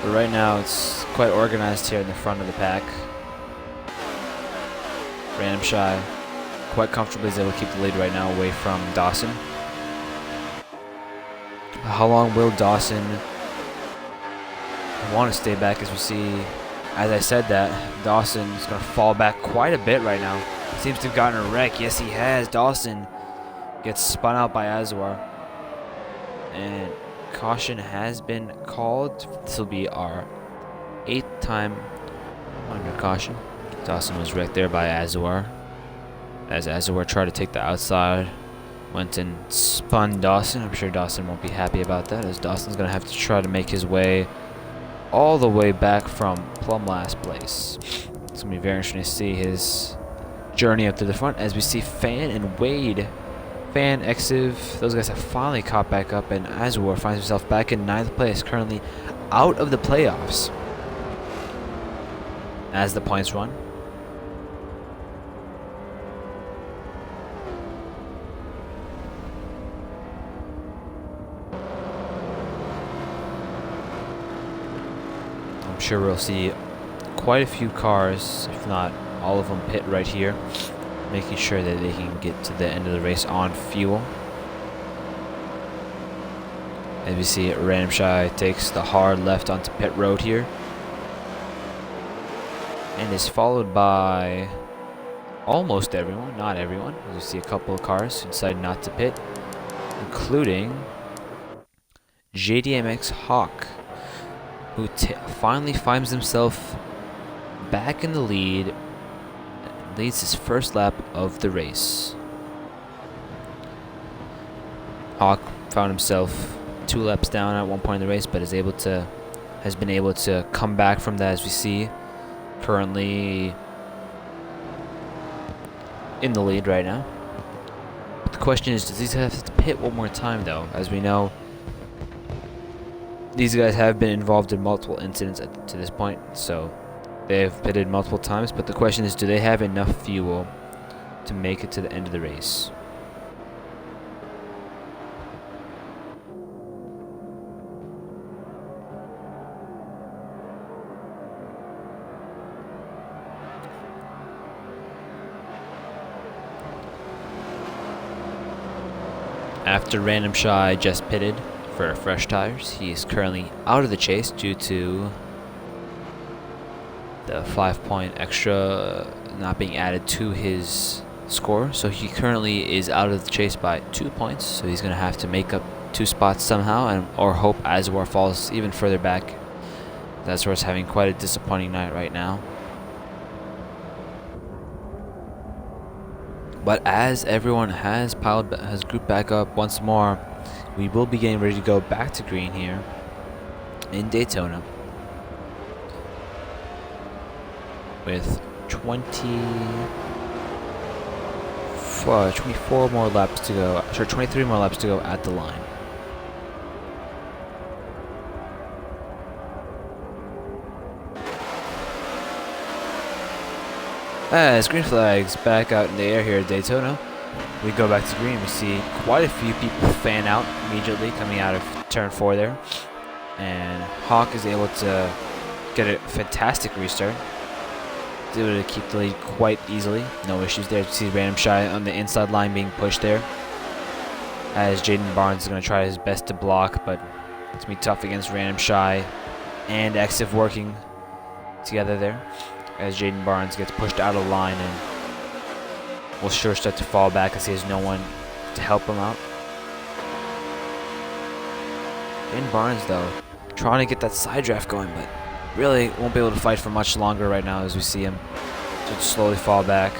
But right now it's quite organized here in the front of the pack. Random Shy quite comfortably is able to keep the lead right now away from Dawson. How long will Dawson want to stay back? As we see, as I said that, Dawson's going to fall back quite a bit right now. Seems to have gotten a wreck. Yes, he has. Dawson gets spun out by Azuar. And caution has been called. This will be our 8th time under caution. Dawson was wrecked there by Azuar. As Azawar tried to take the outside, went and spun Dawson. I'm sure Dawson won't be happy about that, as Dawson's going to have to try to make his way all the way back from plumb last place. It's going to be very interesting to see his journey up to the front, as we see Fan and Wade. Fan, Exiv, those guys have finally caught back up, and Azawar finds himself back in 9th place, currently out of the playoffs as the points run. I'm sure we'll see quite a few cars, if not all of them, pit right here, making sure that they can get to the end of the race on fuel. As we see, Random Shy takes the hard left onto pit road here, and is followed by almost everyone, not everyone. As we see a couple of cars who decide not to pit, including JDMX Hawk, who finally finds himself back in the lead, leads his first lap of the race. Hawk found himself 2 laps down at one point in the race, but has been able to come back from that, as we see. Currently in the lead right now. But the question is, does these guys have to pit one more time, though? As we know, these guys have been involved in multiple incidents to this point, so they have pitted multiple times. But the question is, do they have enough fuel to make it to the end of the race? After Random Shy just pitted for fresh tires, he is currently out of the chase due to the 5-point extra not being added to his score. So he currently is out of the chase by 2 points. So he's going to have to make up 2 spots somehow, or hope Azawar falls even further back. Azwar's having quite a disappointing night right now. But as everyone has grouped back up once more, we will be getting ready to go back to green here in Daytona with 24 more laps to go. Sure, 23 more laps to go at the line. As green flags back out in the air here at Daytona, we go back to green. We see quite a few people fan out immediately coming out of turn 4 there. And Hawk is able to get a fantastic restart. He's able to keep the lead quite easily. No issues there. You see Random Shy on the inside line being pushed there, as Jaden Barnes is going to try his best to block, but it's going to be tough against Random Shy and Exiv working together there, as Jaden Barnes gets pushed out of line and will sure start to fall back as he has no one to help him out. Jaden Barnes, though, trying to get that side draft going, but really won't be able to fight for much longer right now, as we see him start to slowly fall back.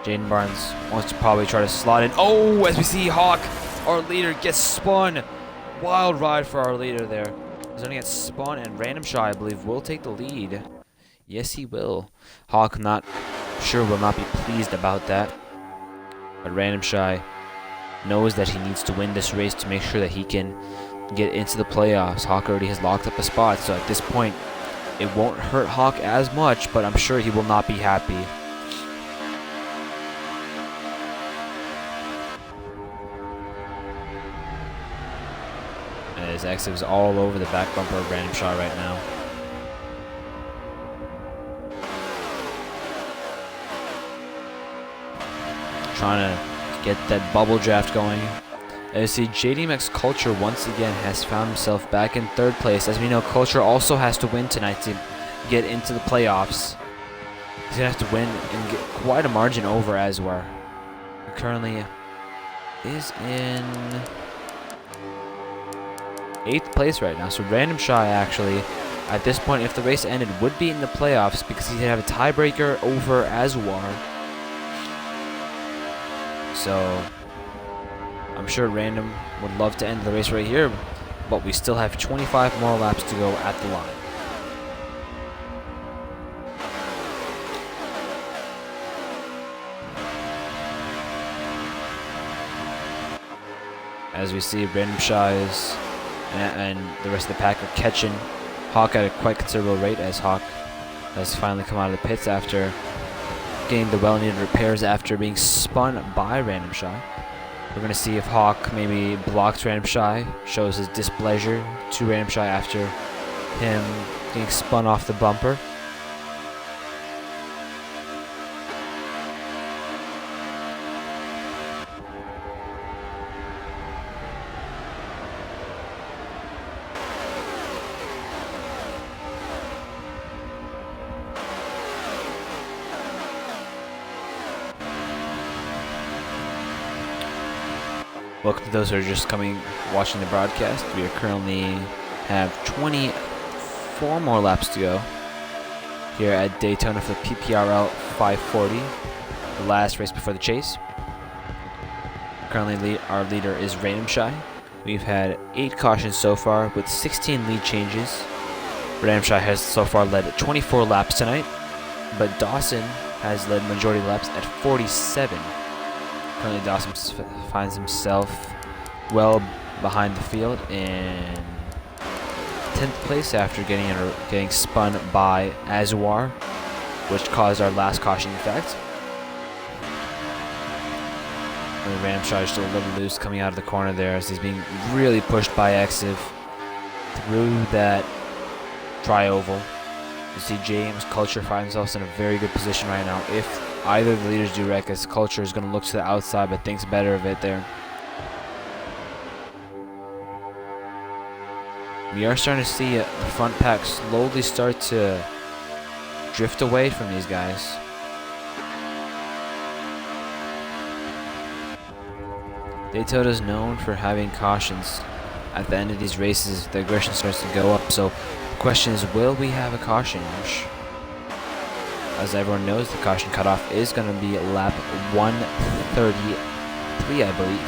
Jaden Barnes wants to probably try to slot in. Oh, as we see Hawk, our leader, gets spun. Wild ride for our leader there. He's going to get spun, and Random Shy, I believe, will take the lead. Yes, he will. Hawk, not sure, will not be pleased about that. But Random Shy knows that he needs to win this race to make sure that he can get into the playoffs. Hawk already has locked up a spot, so at this point, it won't hurt Hawk as much, but I'm sure he will not be happy. As Exiv's all over the back bumper of Random Shot right now. Trying to get that bubble draft going. As you see, JDMX Culture once again has found himself back in 3rd place. As we know, Culture also has to win tonight to get into the playoffs. He's going to have to win and get quite a margin over Azawar, who currently is in 8th place right now. So Random Shy actually at this point, if the race ended, would be in the playoffs because he'd have a tiebreaker over Azwar. So I'm sure Random would love to end the race right here, but we still have 25 more laps to go at the line. As we see, Random Shies and the rest of the pack are catching Hawk at a quite considerable rate, as Hawk has finally come out of the pits after getting the well-needed repairs after being spun by Random Shy. We're going to see if Hawk maybe blocks Random Shy, shows his displeasure to Random Shy after him getting spun off the bumper. Welcome to those who are just watching the broadcast. We are currently have 24 more laps to go here at Daytona for the PPRL 540, the last race before the chase. Currently, our leader is Random Shy. We've had 8 cautions so far with 16 lead changes. Random Shy has so far led 24 laps tonight, but Dawson has led majority laps at 47. Currently, Dawson finds himself well behind the field in 10th place after getting spun by Azwar, which caused our last caution effect. And Random Shot is still a little loose coming out of the corner there as he's being really pushed by Exiv through that tri-oval. You see James Culture finds himself in a very good position right now. If either of the leaders do wreck, as Culture is going to look to the outside but thinks better of it there. We are starting to see the front pack slowly start to drift away from these guys. Daytona is known for having cautions. At the end of these races, the aggression starts to go up. So the question is, will we have a caution? As everyone knows, the caution cutoff is going to be lap 133, I believe.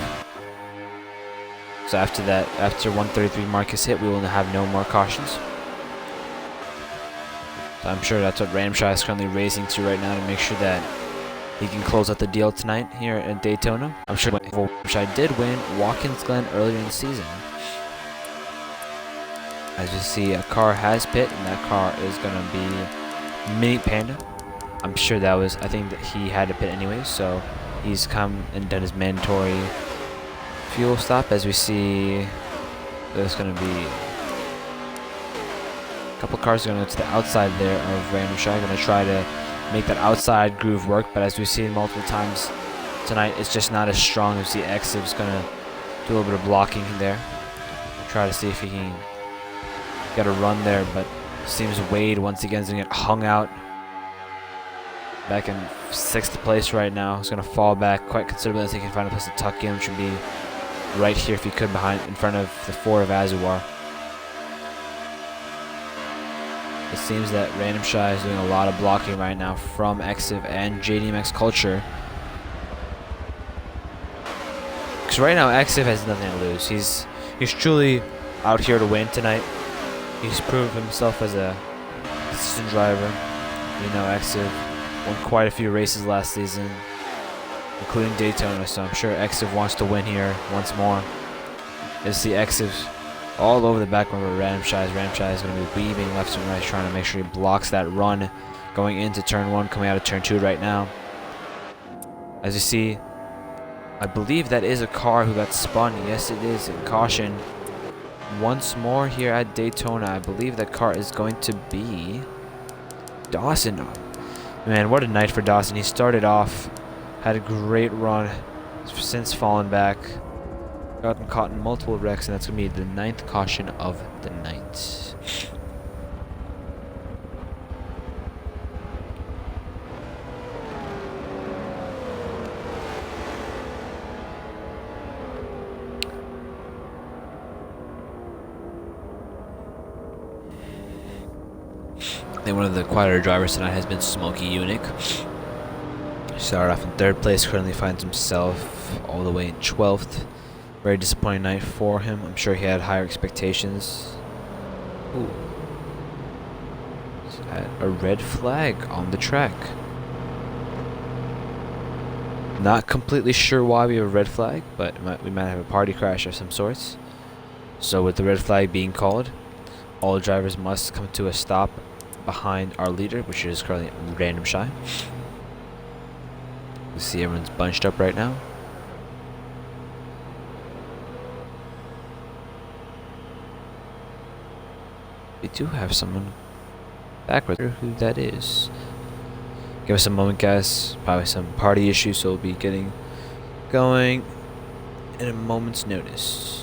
So after that, after 133 mark is hit, we will have no more cautions. So I'm sure that's what Random Shot is currently racing to right now to make sure that he can close out the deal tonight here at Daytona. I'm sure Random Shot did win Watkins Glen earlier in the season. As you see, a car has pit, and that car is going to be Mini Panda. I'm sure that was, I think that he had to pit anyway, so he's come and done his mandatory fuel stop. As we see, there's going to be a couple cars going to go to the outside there of Random Shot, going to try to make that outside groove work, but as we've seen multiple times tonight, it's just not as strong. As the Exiv's going to do a little bit of blocking there, try to see if he can get a run there, but seems Wade once again is going to get hung out. Back in 6th place right now. He's going to fall back quite considerably as he can find a place to tuck in, which would be right here if he could, in front of the 4 of Azwar. It seems that Random Shy is doing a lot of blocking right now from Exiv and JDMX Culture. Because right now Exiv has nothing to lose. He's truly out here to win tonight. He's proved himself as a consistent driver. You know, Exiv won quite a few races last season, including Daytona, so I'm sure Exiv wants to win here once more. You see Exiv all over the back of Random Shy. Random Shy is going to be weaving left and right, trying to make sure he blocks that run going into turn 1, coming out of turn 2 right now. As you see, I believe that is a car who got spun. Yes, it is. Caution once more here at Daytona. I believe that car is going to be Dawson. Man, what a night for Dawson. He started off, had a great run, since fallen back, gotten caught in multiple wrecks, and that's going to be the 9th caution of the night. think one of the quieter drivers tonight has been Smokey Unique. Started off in 3rd place, currently finds himself all the way in 12th. Very disappointing night for him. I'm sure he had higher expectations. Ooh. A red flag on the track. Not completely sure why we have a red flag, but we might have a party crash of some sorts. So with the red flag being called, all drivers must come to a stop behind our leader, which is currently Random Shy. You see everyone's bunched up right now. We do have someone back with her. Who that is? Give us a moment, guys. Probably some party issues, so we'll be getting going in a moment's notice.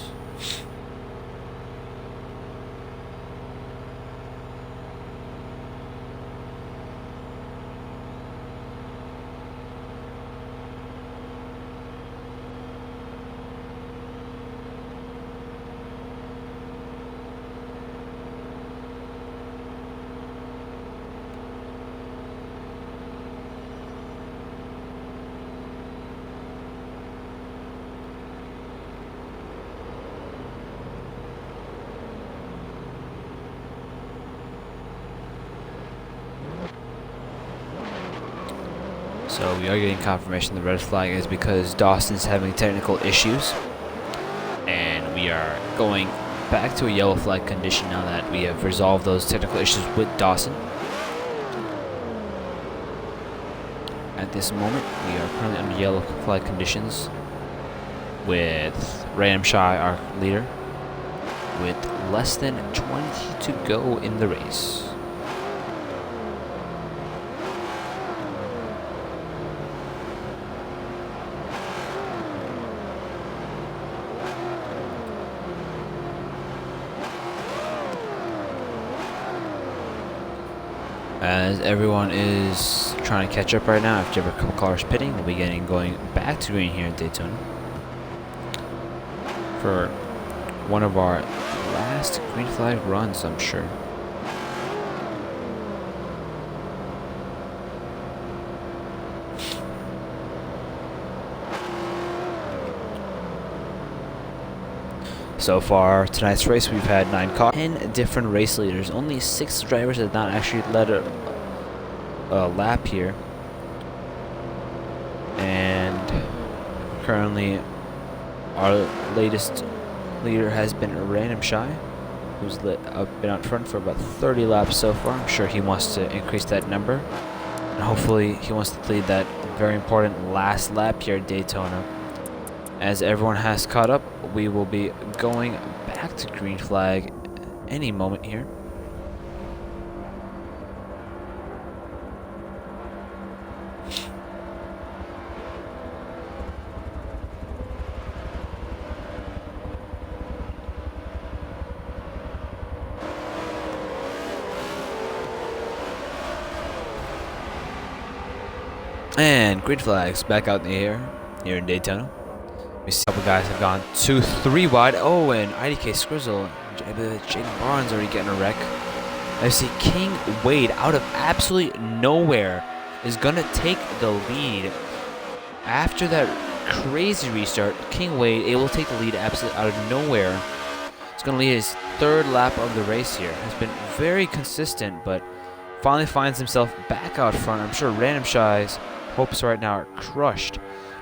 So we are getting confirmation the red flag is because Dawson's having technical issues. And we are going back to a yellow flag condition now that we have resolved those technical issues with Dawson. At this moment, we are currently under yellow flag conditions with Random Shy, our leader, with less than 20 to go in the race. As everyone is trying to catch up right now after a couple cars pitting, we'll be going back to green here in Daytona for one of our last green flag runs, I'm sure. So far, tonight's race, we've had 9 cars, 10 different race leaders. Only 6 drivers have not actually led a lap here. And currently, our latest leader has been a Random Shy, who's been out front for about 30 laps so far. I'm sure he wants to increase that number. And hopefully, he wants to lead that very important last lap here at Daytona. As everyone has caught up, we will be going back to green flag any moment here. And green flags back out in the air here in Daytona. We see a couple guys have gone 2-3 wide. Oh, and IDK Scrizzle, Jaden Barnes already getting a wreck. I see King Wade out of absolutely nowhere is going to take the lead. After that crazy restart, King Wade able to take the lead absolutely out of nowhere. It's going to lead his 3rd lap of the race here. Has been very consistent, but finally finds himself back out front. I'm sure Random Shy's hopes right now are crushed,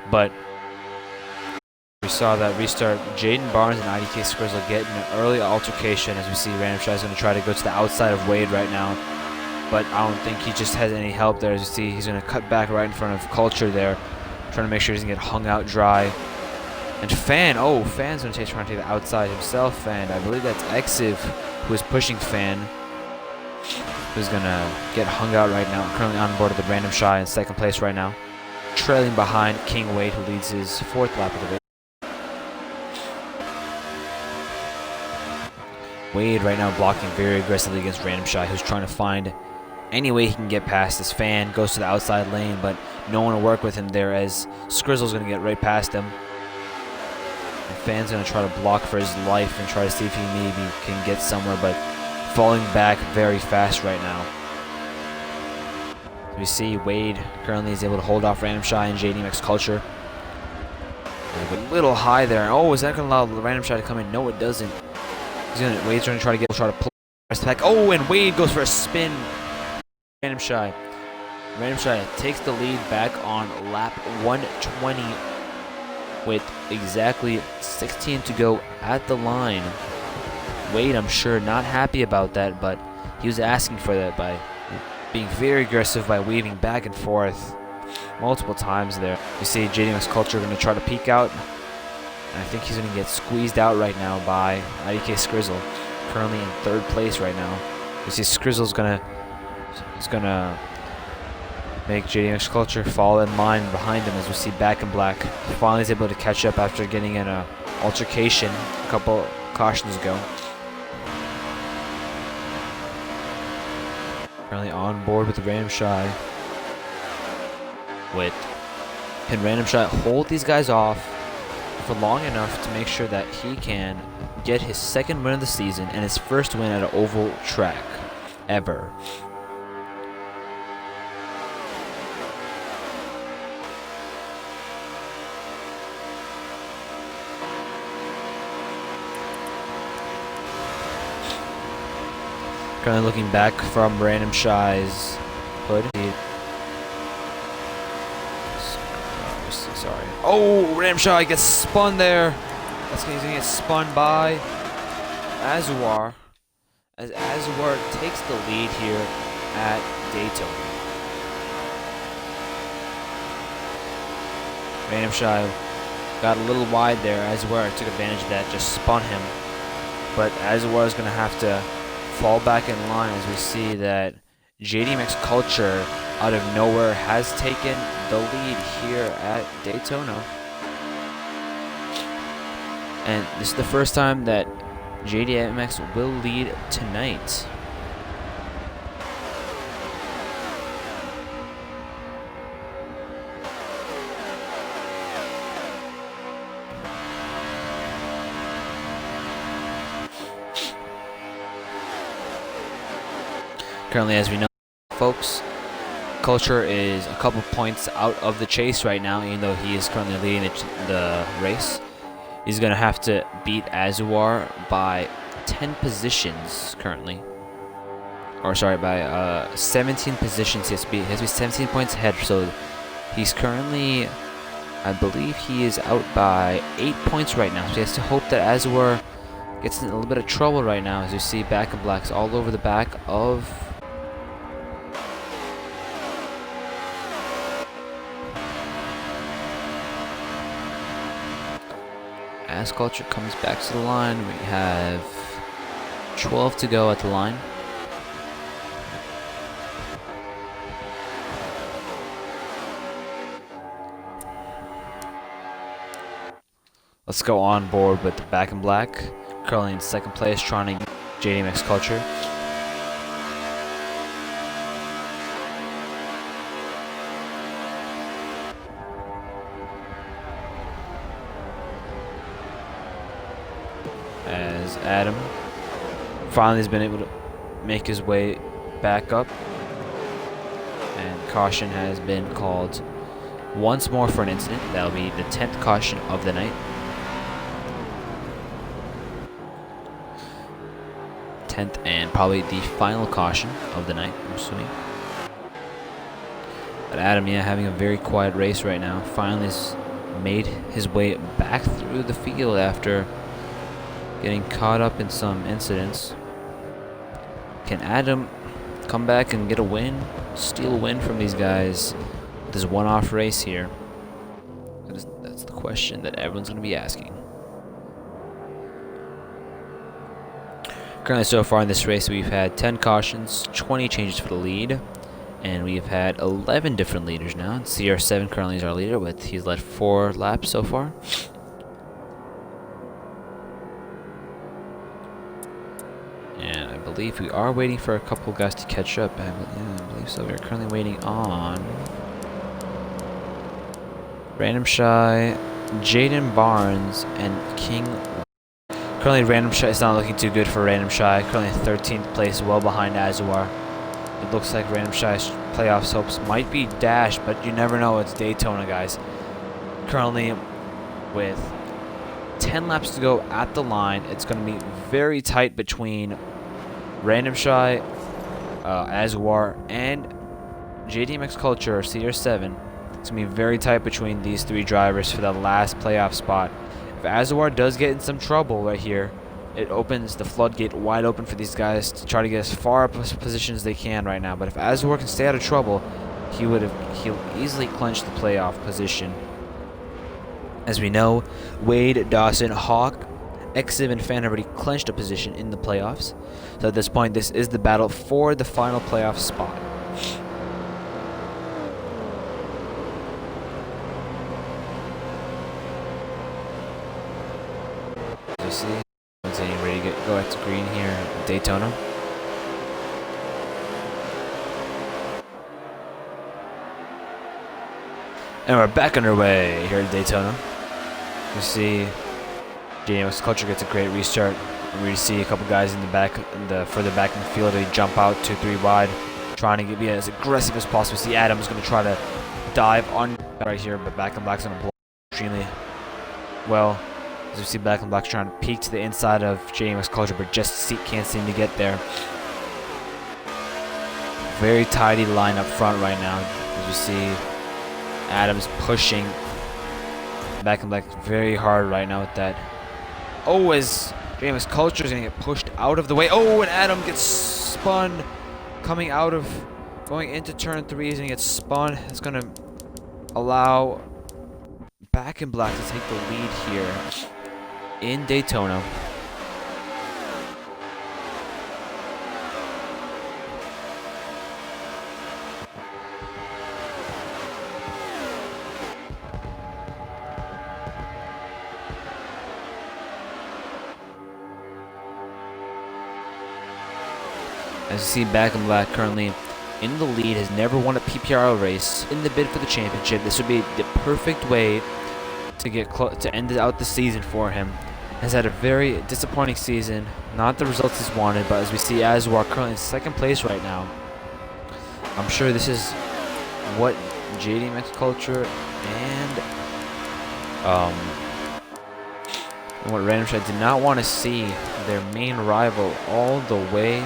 but we saw that restart. Jaden Barnes and IDK Scrizzle get in an early altercation as we see Random Shy is going to try to go to the outside of Wade right now. But I don't think he just has any help there. As you see, he's going to cut back right in front of Culture there, trying to make sure he doesn't get hung out dry. And Fan's going to try to take the outside himself, and I believe that's Exiv who is pushing Fan, who's going to get hung out right now. Currently on board of the Random Shy in 2nd place right now, trailing behind King Wade, who leads his 4th lap of the race. Wade right now blocking very aggressively against Random Shy, who's trying to find any way he can get past this. Fan goes to the outside lane, but no one will work with him there as Scrizzle's going to get right past him. And Fan's going to try to block for his life and try to see if he maybe can get somewhere, but falling back very fast right now. We see Wade currently is able to hold off Random Shy and JD Max Culture. A little high there. Oh, is that going to allow Random Shy to come in? No, it doesn't. Wade's going to try to pull the back. Oh, and Wade goes for a spin. Random Shy. Random Shy takes the lead back on lap 120 with exactly 16 to go at the line. Wade, I'm sure, not happy about that, but he was asking for that by being very aggressive by weaving back and forth multiple times there. You see JD Max Culture going to try to peek out, and I think he's going to get squeezed out right now by IDK Skrizzle, currently in 3rd place right now. You see Skrizzle's going to make JD Max Culture fall in line behind him, as we see Back in Black finally is able to catch up after getting in an altercation a couple cautions ago. Currently on board with the Random Shy. Can Random Shy hold these guys off for long enough to make sure that he can get his 2nd win of the season and his 1st win at an oval track ever? Currently looking back from Random Shy's hood. Sorry. Oh, Random Shy gets spun there. He's going to get spun by Azuar, as Azuar takes the lead here at Daytona. Random Shy got a little wide there. Azuar took advantage of that, just spun him. But Azuar is going to have to fall back in line, as we see that JD Max Culture out of nowhere has taken the lead here at Daytona. And this is the first time that JDMX will lead tonight. Currently, as we know, folks, Culture is a couple points out of the chase right now, even though he is currently leading the race. He's going to have to beat Azuar by 10 positions currently. Or sorry, by 17 positions. He has to be 17 points ahead. So he's currently, I believe he is out by 8 points right now. So he has to hope that Azuar gets in a little bit of trouble right now, as you see Back in Blacks all over the back of as Culture comes back to the line. We have 12 to go at the line. Let's go on board with the Back in Black, currently in 2nd place, trying to get JDMX Culture. As Adam finally has been able to make his way back up, and caution has been called once more for an incident. That'll be the 10th caution of the night. 10th and probably the final caution of the night, I'm assuming. But Adam, yeah, having a very quiet race right now. Finally has made his way back through the field after getting caught up in some incidents. Can Adam come back and get a win? Steal a win from these guys with this one-off race here? That's the question that everyone's going to be asking. Currently, so far in this race, we've had 10 cautions, 20 changes for the lead, and we've had 11 different leaders now. CR7 currently is our leader, he's led 4 laps so far. And I believe we are waiting for a couple guys to catch up. I believe so. We're currently waiting on Random Shy, Jaden Barnes, and King. Currently, Random Shy is not looking too good for Random Shy. Currently 13th place, well behind Azuar. it looks like Random Shy's playoffs hopes might be dashed, but you never know. It's Daytona, guys. Currently, with 10 laps to go at the line, it's going to be very tight between Random Shy, Azuar, and JDMX Culture CR7. It's going to be very tight between these three drivers for the last playoff spot. If Azuar does get in some trouble right here, it opens the floodgate wide open for these guys to try to get as far up a position as they can right now. But if Azuar can stay out of trouble, he'll easily clinch the playoff position. As we know, Wade, Dawson, Hawk, Exiv, and Fan have already clinched a position in the playoffs. So at this point, this is the battle for the final playoff spot. As you see, it's getting ready to go out to green here at Daytona. And we're back underway here at Daytona. You see, JDMX Culture gets a great restart. We see a couple guys in the back, further back in the field. They jump out 2-3 wide, trying to be as aggressive as possible. See, Adam's going to try to dive on right here, but Black and Black's going to block extremely well. As you see, Black and Black's trying to peek to the inside of JDMX Culture, but just can't seem to get there. Very tidy line up front right now. As you see, Adam's pushing Back and Black very hard right now with that. Oh, as JDMX Culture is going to get pushed out of the way. Oh, and Adam gets spun going into turn 3. He's going to get spun. It's going to allow Back and Black to take the lead here in Daytona. As you see, Back and Black currently in the lead, has never won a PPRL race. In the bid for the championship, this would be the perfect way to get to end out the season for him. Has had a very disappointing season, not the results he's wanted, but as we see, Azuar currently in second place right now. I'm sure this is what JDMX Culture and what Random Shed did not want to see their main rival all the way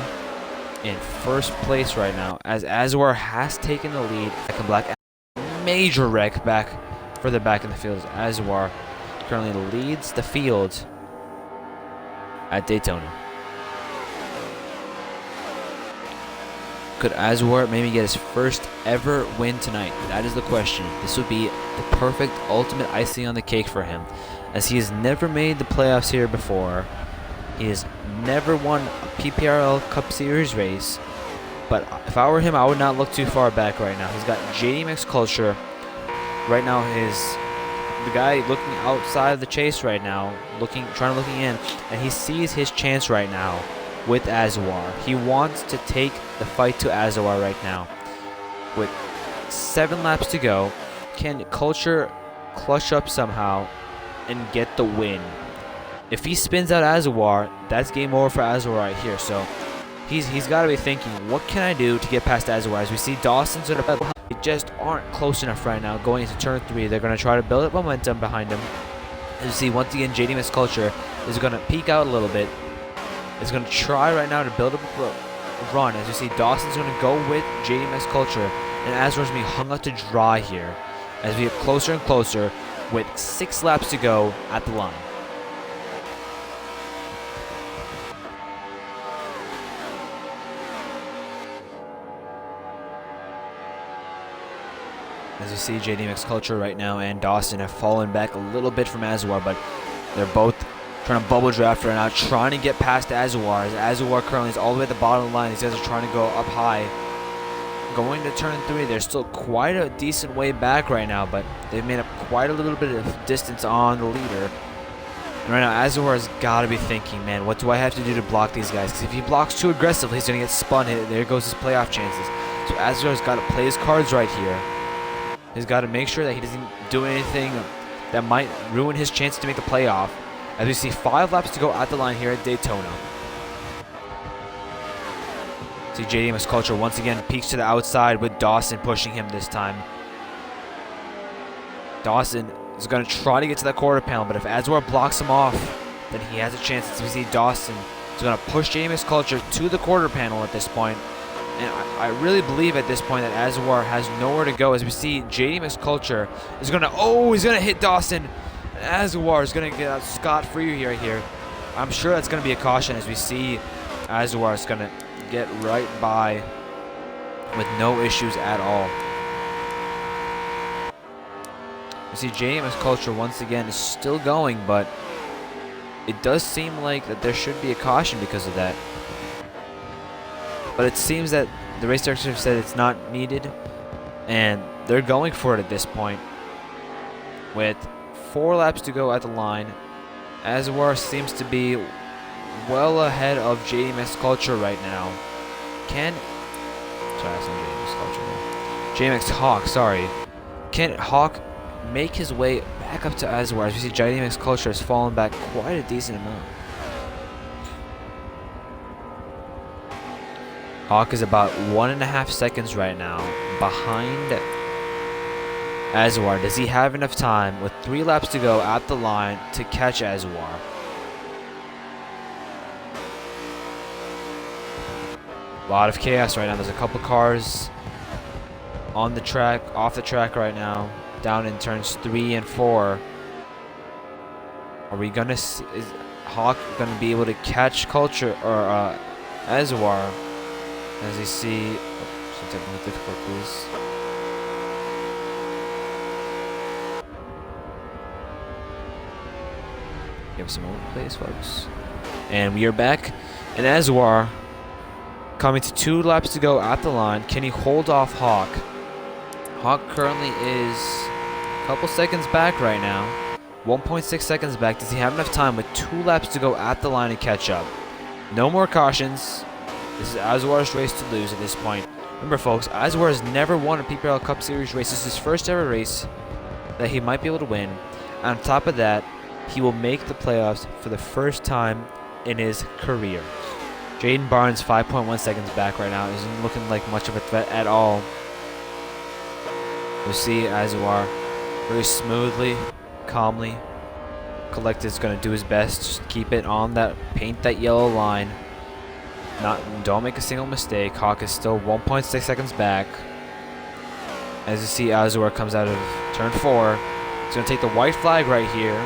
in first place right now, as Azuar has taken the lead. Back and Black, major wreck back further back in the field. Azuar currently leads the field at Daytona. Could Azuar maybe get his first ever win tonight? That is the question. This would be the perfect ultimate icing on the cake for him, as he has never made the playoffs here before. He has never won a PPRL Cup Series race, but if I were him, I would not look too far back right now. He's got JDMX Culture right now. The guy looking outside of the chase right now, looking in, and he sees his chance right now with Azuar. He wants to take the fight to Azuar right now. With 7 laps to go, can Culture clutch up somehow and get the win? If he spins out Azuar, that's game over for Azuar right here. So he's got to be thinking, what can I do to get past Azuar? As we see, Dawson's in a battle. They just aren't close enough right now going into turn 3. They're going to try to build up momentum behind them. As you see, once again, JDMX Culture is going to peek out a little bit. Is going to try right now to build up a run. As you see, Dawson's going to go with JDMX Culture, and Azuar's going to be hung out to dry here as we get closer and closer with 6 laps to go at the line. As you see, JDMX Culture right now and Dawson have fallen back a little bit from Azuar, but they're both trying to bubble draft right now, trying to get past Azuar. As Azuar currently is all the way at the bottom of the line. These guys are trying to go up high. Going to turn 3, they're still quite a decent way back right now, but they've made up quite a little bit of distance on the leader. And right now, Azuar has got to be thinking, man, what do I have to do to block these guys? Because if he blocks too aggressively, he's going to get spun. There goes his playoff chances. So Azuar's got to play his cards right here. He's got to make sure that he doesn't do anything that might ruin his chance to make the playoff. As we see 5 laps to go at the line here at Daytona. See JDM's Culture once again peeks to the outside with Dawson pushing him this time. Dawson is going to try to get to that quarter panel, but if Azwar blocks him off, then he has a chance. As we see Dawson is going to push JDM's Culture to the quarter panel at this point. And I really believe at this point that Azwar has nowhere to go. As we see JDM's Culture is going to, he's going to hit Dawson. And Azwar is going to get out scot-free here. I'm sure that's going to be a caution as we see Azwar is going to get right by with no issues at all. You see JDM's Culture once again is still going, but it does seem like that there should be a caution because of that. But it seems that the race director said it's not needed, and they're going for it at this point. With 4 laps to go at the line, Azwar seems to be well ahead of JDM's Culture right now. Can Hawk, sorry. Can Hawk make his way back up to Azwar? As we see JDM's Culture has fallen back quite a decent amount. Hawk is about 1.5 seconds right now behind Azwar. Does he have enough time with 3 laps to go at the line to catch Azwar? A lot of chaos right now. There's a couple cars on the track, off the track right now, down in turns 3 and 4. Are we gonna is Hawk gonna be able to catch Culture or Azwar? As you see, some technical difficulties. Give us a moment, please, folks. And we are back. And Azwar coming to 2 laps to go at the line. Can he hold off Hawk? Hawk currently is a couple seconds back right now. 1.6 seconds back. Does he have enough time with 2 laps to go at the line to catch up? No more cautions. This is Azwar's race to lose at this point. Remember, folks, Azwar has never won a PPRL Cup Series race. This is his first ever race that he might be able to win. And on top of that, he will make the playoffs for the first time in his career. Jaden Barnes, 5.1 seconds back right now. Isn't looking like much of a threat at all. You'll see Azwar very smoothly, calmly, collected is going to do his best. Just keep it on that, paint that yellow line. Don't make a single mistake. Hawk is still 1.6 seconds back. As you see, Azwar comes out of turn 4. He's going to take the white flag right here.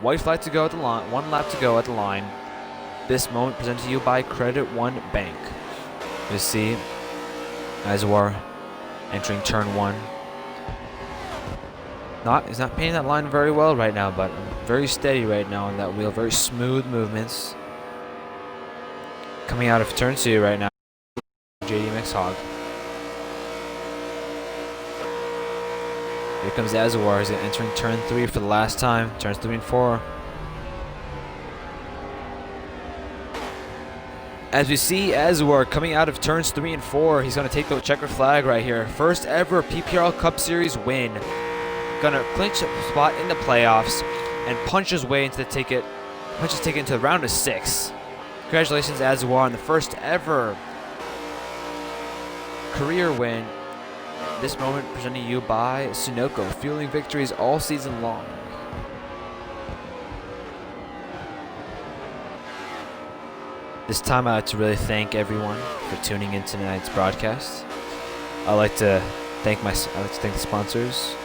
White flag to go at the line. 1 lap to go at the line. This moment presented to you by Credit One Bank. You see Azwar entering turn 1. He's not painting that line very well right now, but very steady right now on that wheel. Very smooth movements. Coming out of turn 2 right now, JDMX Hawk. Here comes Azwar. He's entering turn 3 for the last time. Turns 3 and 4. As we see Azwar coming out of turns 3 and 4, he's going to take the checker flag right here. First ever PPRL Cup Series win. Going to clinch a spot in the playoffs and punch his way into the ticket. Punches ticket into the round of 6. Congratulations, Azwar, on the first ever career win. This moment presented to you by Sunoco, fueling victories all season long. This time I'd like to really thank everyone for tuning in tonight's broadcast. I'd like to thank the sponsors,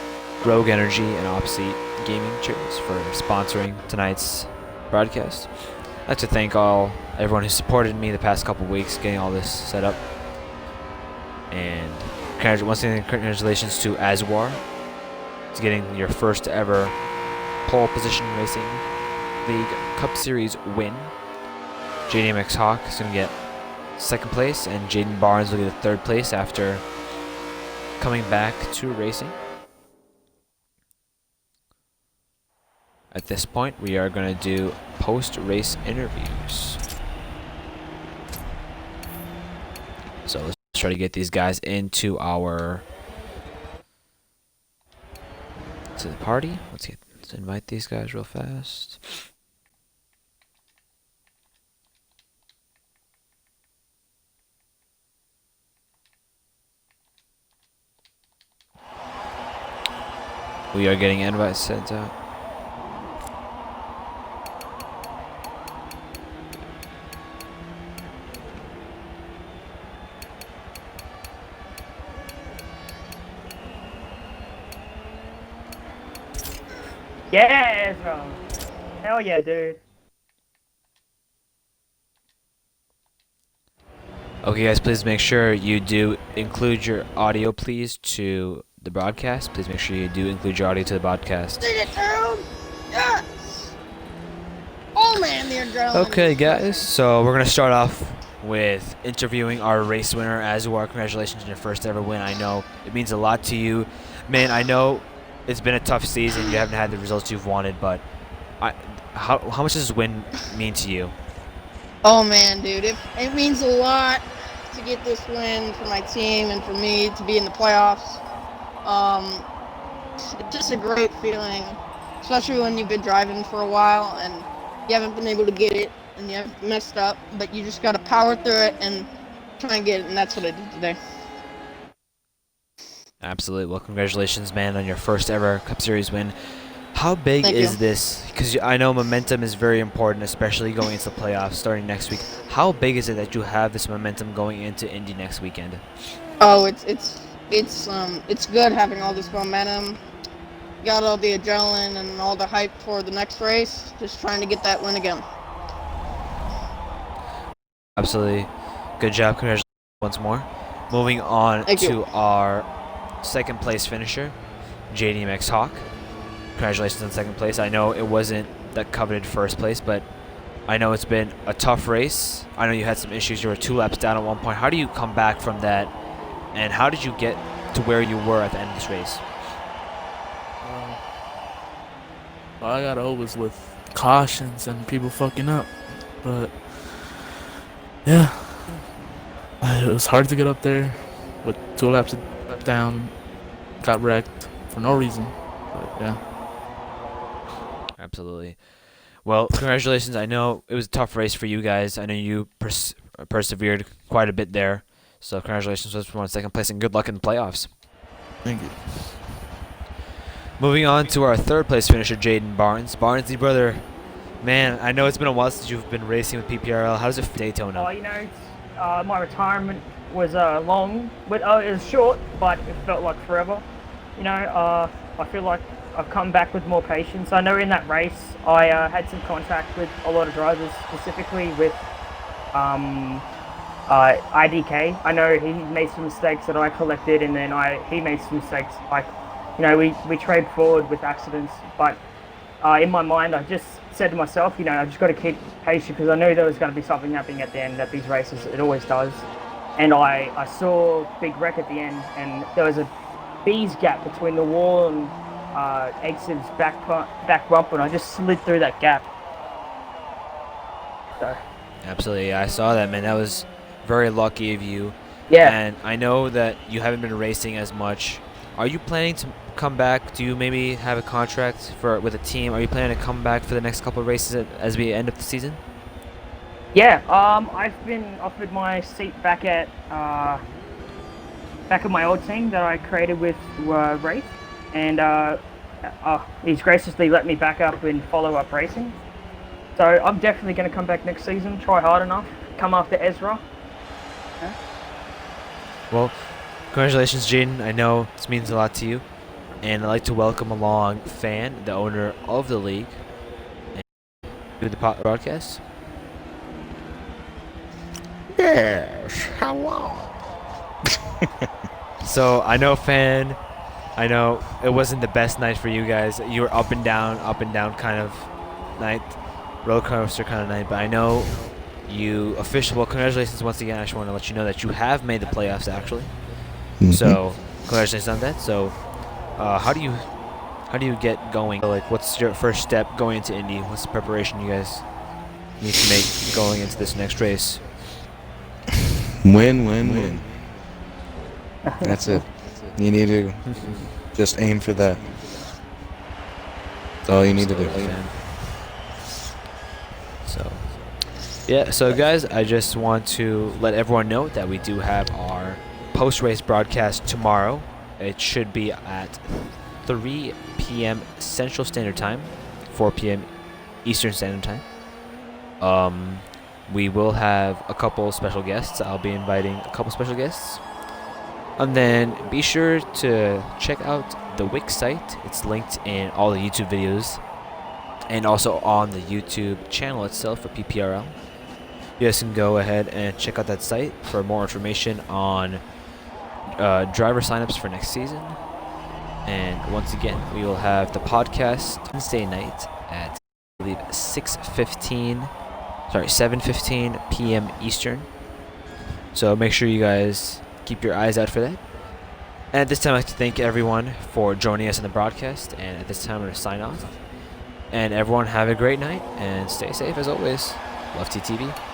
Rogue Energy and Opseat Gaming Chairs, for sponsoring tonight's broadcast. I'd like to thank everyone who supported me the past couple weeks getting all this set up. And once again, congratulations to Azwar. It's getting your first ever pole position racing league Cup Series win. JDMX Hawk is going to get 2nd place, and Jaden Barnes will get 3rd place after coming back to racing. At this point, we are going to do post-race interviews. So let's try to get these guys into to the party. Let's invite these guys real fast. We are getting invites sent out. Yeah, Ezra. Hell yeah, dude. Okay, guys, please make sure you do include your audio, please, to the broadcast. Please make sure you do include your audio to the broadcast. Sing it, dude! Yes! Oh man, the adrenaline. Okay, guys, so we're going to start off with interviewing our race winner, Azwar. Congratulations on your first ever win. I know it means a lot to you. Man, I know it's been a tough season. You haven't had the results you've wanted, but how much does this win mean to you? Oh man, dude, it means a lot to get this win for my team and for me to be in the playoffs. It's just a great feeling, especially when you've been driving for a while and you haven't been able to get it and you have messed up, but you just got to power through it and try and get it, and that's what I did today. Absolutely. Well, congratulations, man, on your first ever Cup Series win. How big is this? Because I know momentum is very important, especially going into the playoffs starting next week. How big is it that you have this momentum going into Indy next weekend? Oh, it's good having all this momentum. Got all the adrenaline and all the hype for the next race. Just trying to get that win again. Absolutely. Good job. Congratulations once more. Moving on to our second place finisher, JDMX Hawk. Congratulations on second place. I know it wasn't the coveted first place, but I know it's been a tough race. I know you had some issues. You were 2 laps down at one point. How do you come back from that, and how did you get to where you were at the end of this race? All I gotta hope is with cautions and people fucking up. But yeah, it was hard to get up there with 2 laps down. Got wrecked for no reason. But yeah. Absolutely. Well, congratulations. I know it was a tough race for you guys. I know you persevered quite a bit there. So congratulations for second place and good luck in the playoffs. Thank you. Moving on to our third place finisher, Jaden Barnes. Barnesy brother, man, I know it's been a while since you've been racing with PPRL. How does it feel Daytona? You know, my retirement was long, but it was short, but it felt like forever. You know, I feel like I've come back with more patience. I know in that race I had some contact with a lot of drivers, specifically with IDK. I know he made some mistakes that I collected, and then he made some mistakes. Like, you know, we trade forward with accidents, but in my mind I just said to myself, you know, I just got to keep patient because I knew there was going to be something happening at the end at these races. It always does. And I saw big wreck at the end, and there was a bee's gap between the wall and exit's back bumper, and I just slid through that gap. So. Absolutely, I saw that, man. That was very lucky of you. Yeah. And I know that you haven't been racing as much. Are you planning to come back? Do you maybe have a contract with a team? Are you planning to come back for the next couple of races as we end up the season? Yeah. I've been offered my seat back at my old team that I created with Wraith, and he's graciously let me back up and follow up racing. So I'm definitely going to come back next season, try hard enough, come after Ezra. Yeah. Well, congratulations, Jaden. I know this means a lot to you. And I'd like to welcome along Fan, the owner of the league, to the broadcast. Yes, hello. So I know, Fan, I know it wasn't the best night for you guys. You were up and down kind of night, roller coaster kind of night. But I know you officially. Well, congratulations once again. I just want to let you know that you have made the playoffs actually. Mm-hmm. So congratulations on that. So how do you get going? Like, what's your first step going into Indy? What's the preparation you guys need to make going into this next race? Win. That's it. You need to just aim for that. That's all you need to do. So, yeah. So, guys, I just want to let everyone know that we do have our post-race broadcast tomorrow. It should be at 3 p.m. Central Standard Time, 4 p.m. Eastern Standard Time. We will have a couple special guests. I'll be inviting a couple special guests. And then be sure to check out the Wix site. It's linked in all the YouTube videos and also on the YouTube channel itself for PPRL. You guys can go ahead and check out that site for more information on driver signups for next season. And once again, we will have the podcast Wednesday night at, I believe, 7:15 p.m. Eastern. So make sure you guys keep your eyes out for that. And at this time, I'd like to thank everyone for joining us in the broadcast. And at this time, I'm going to sign off. And everyone have a great night and stay safe as always. Love TTV.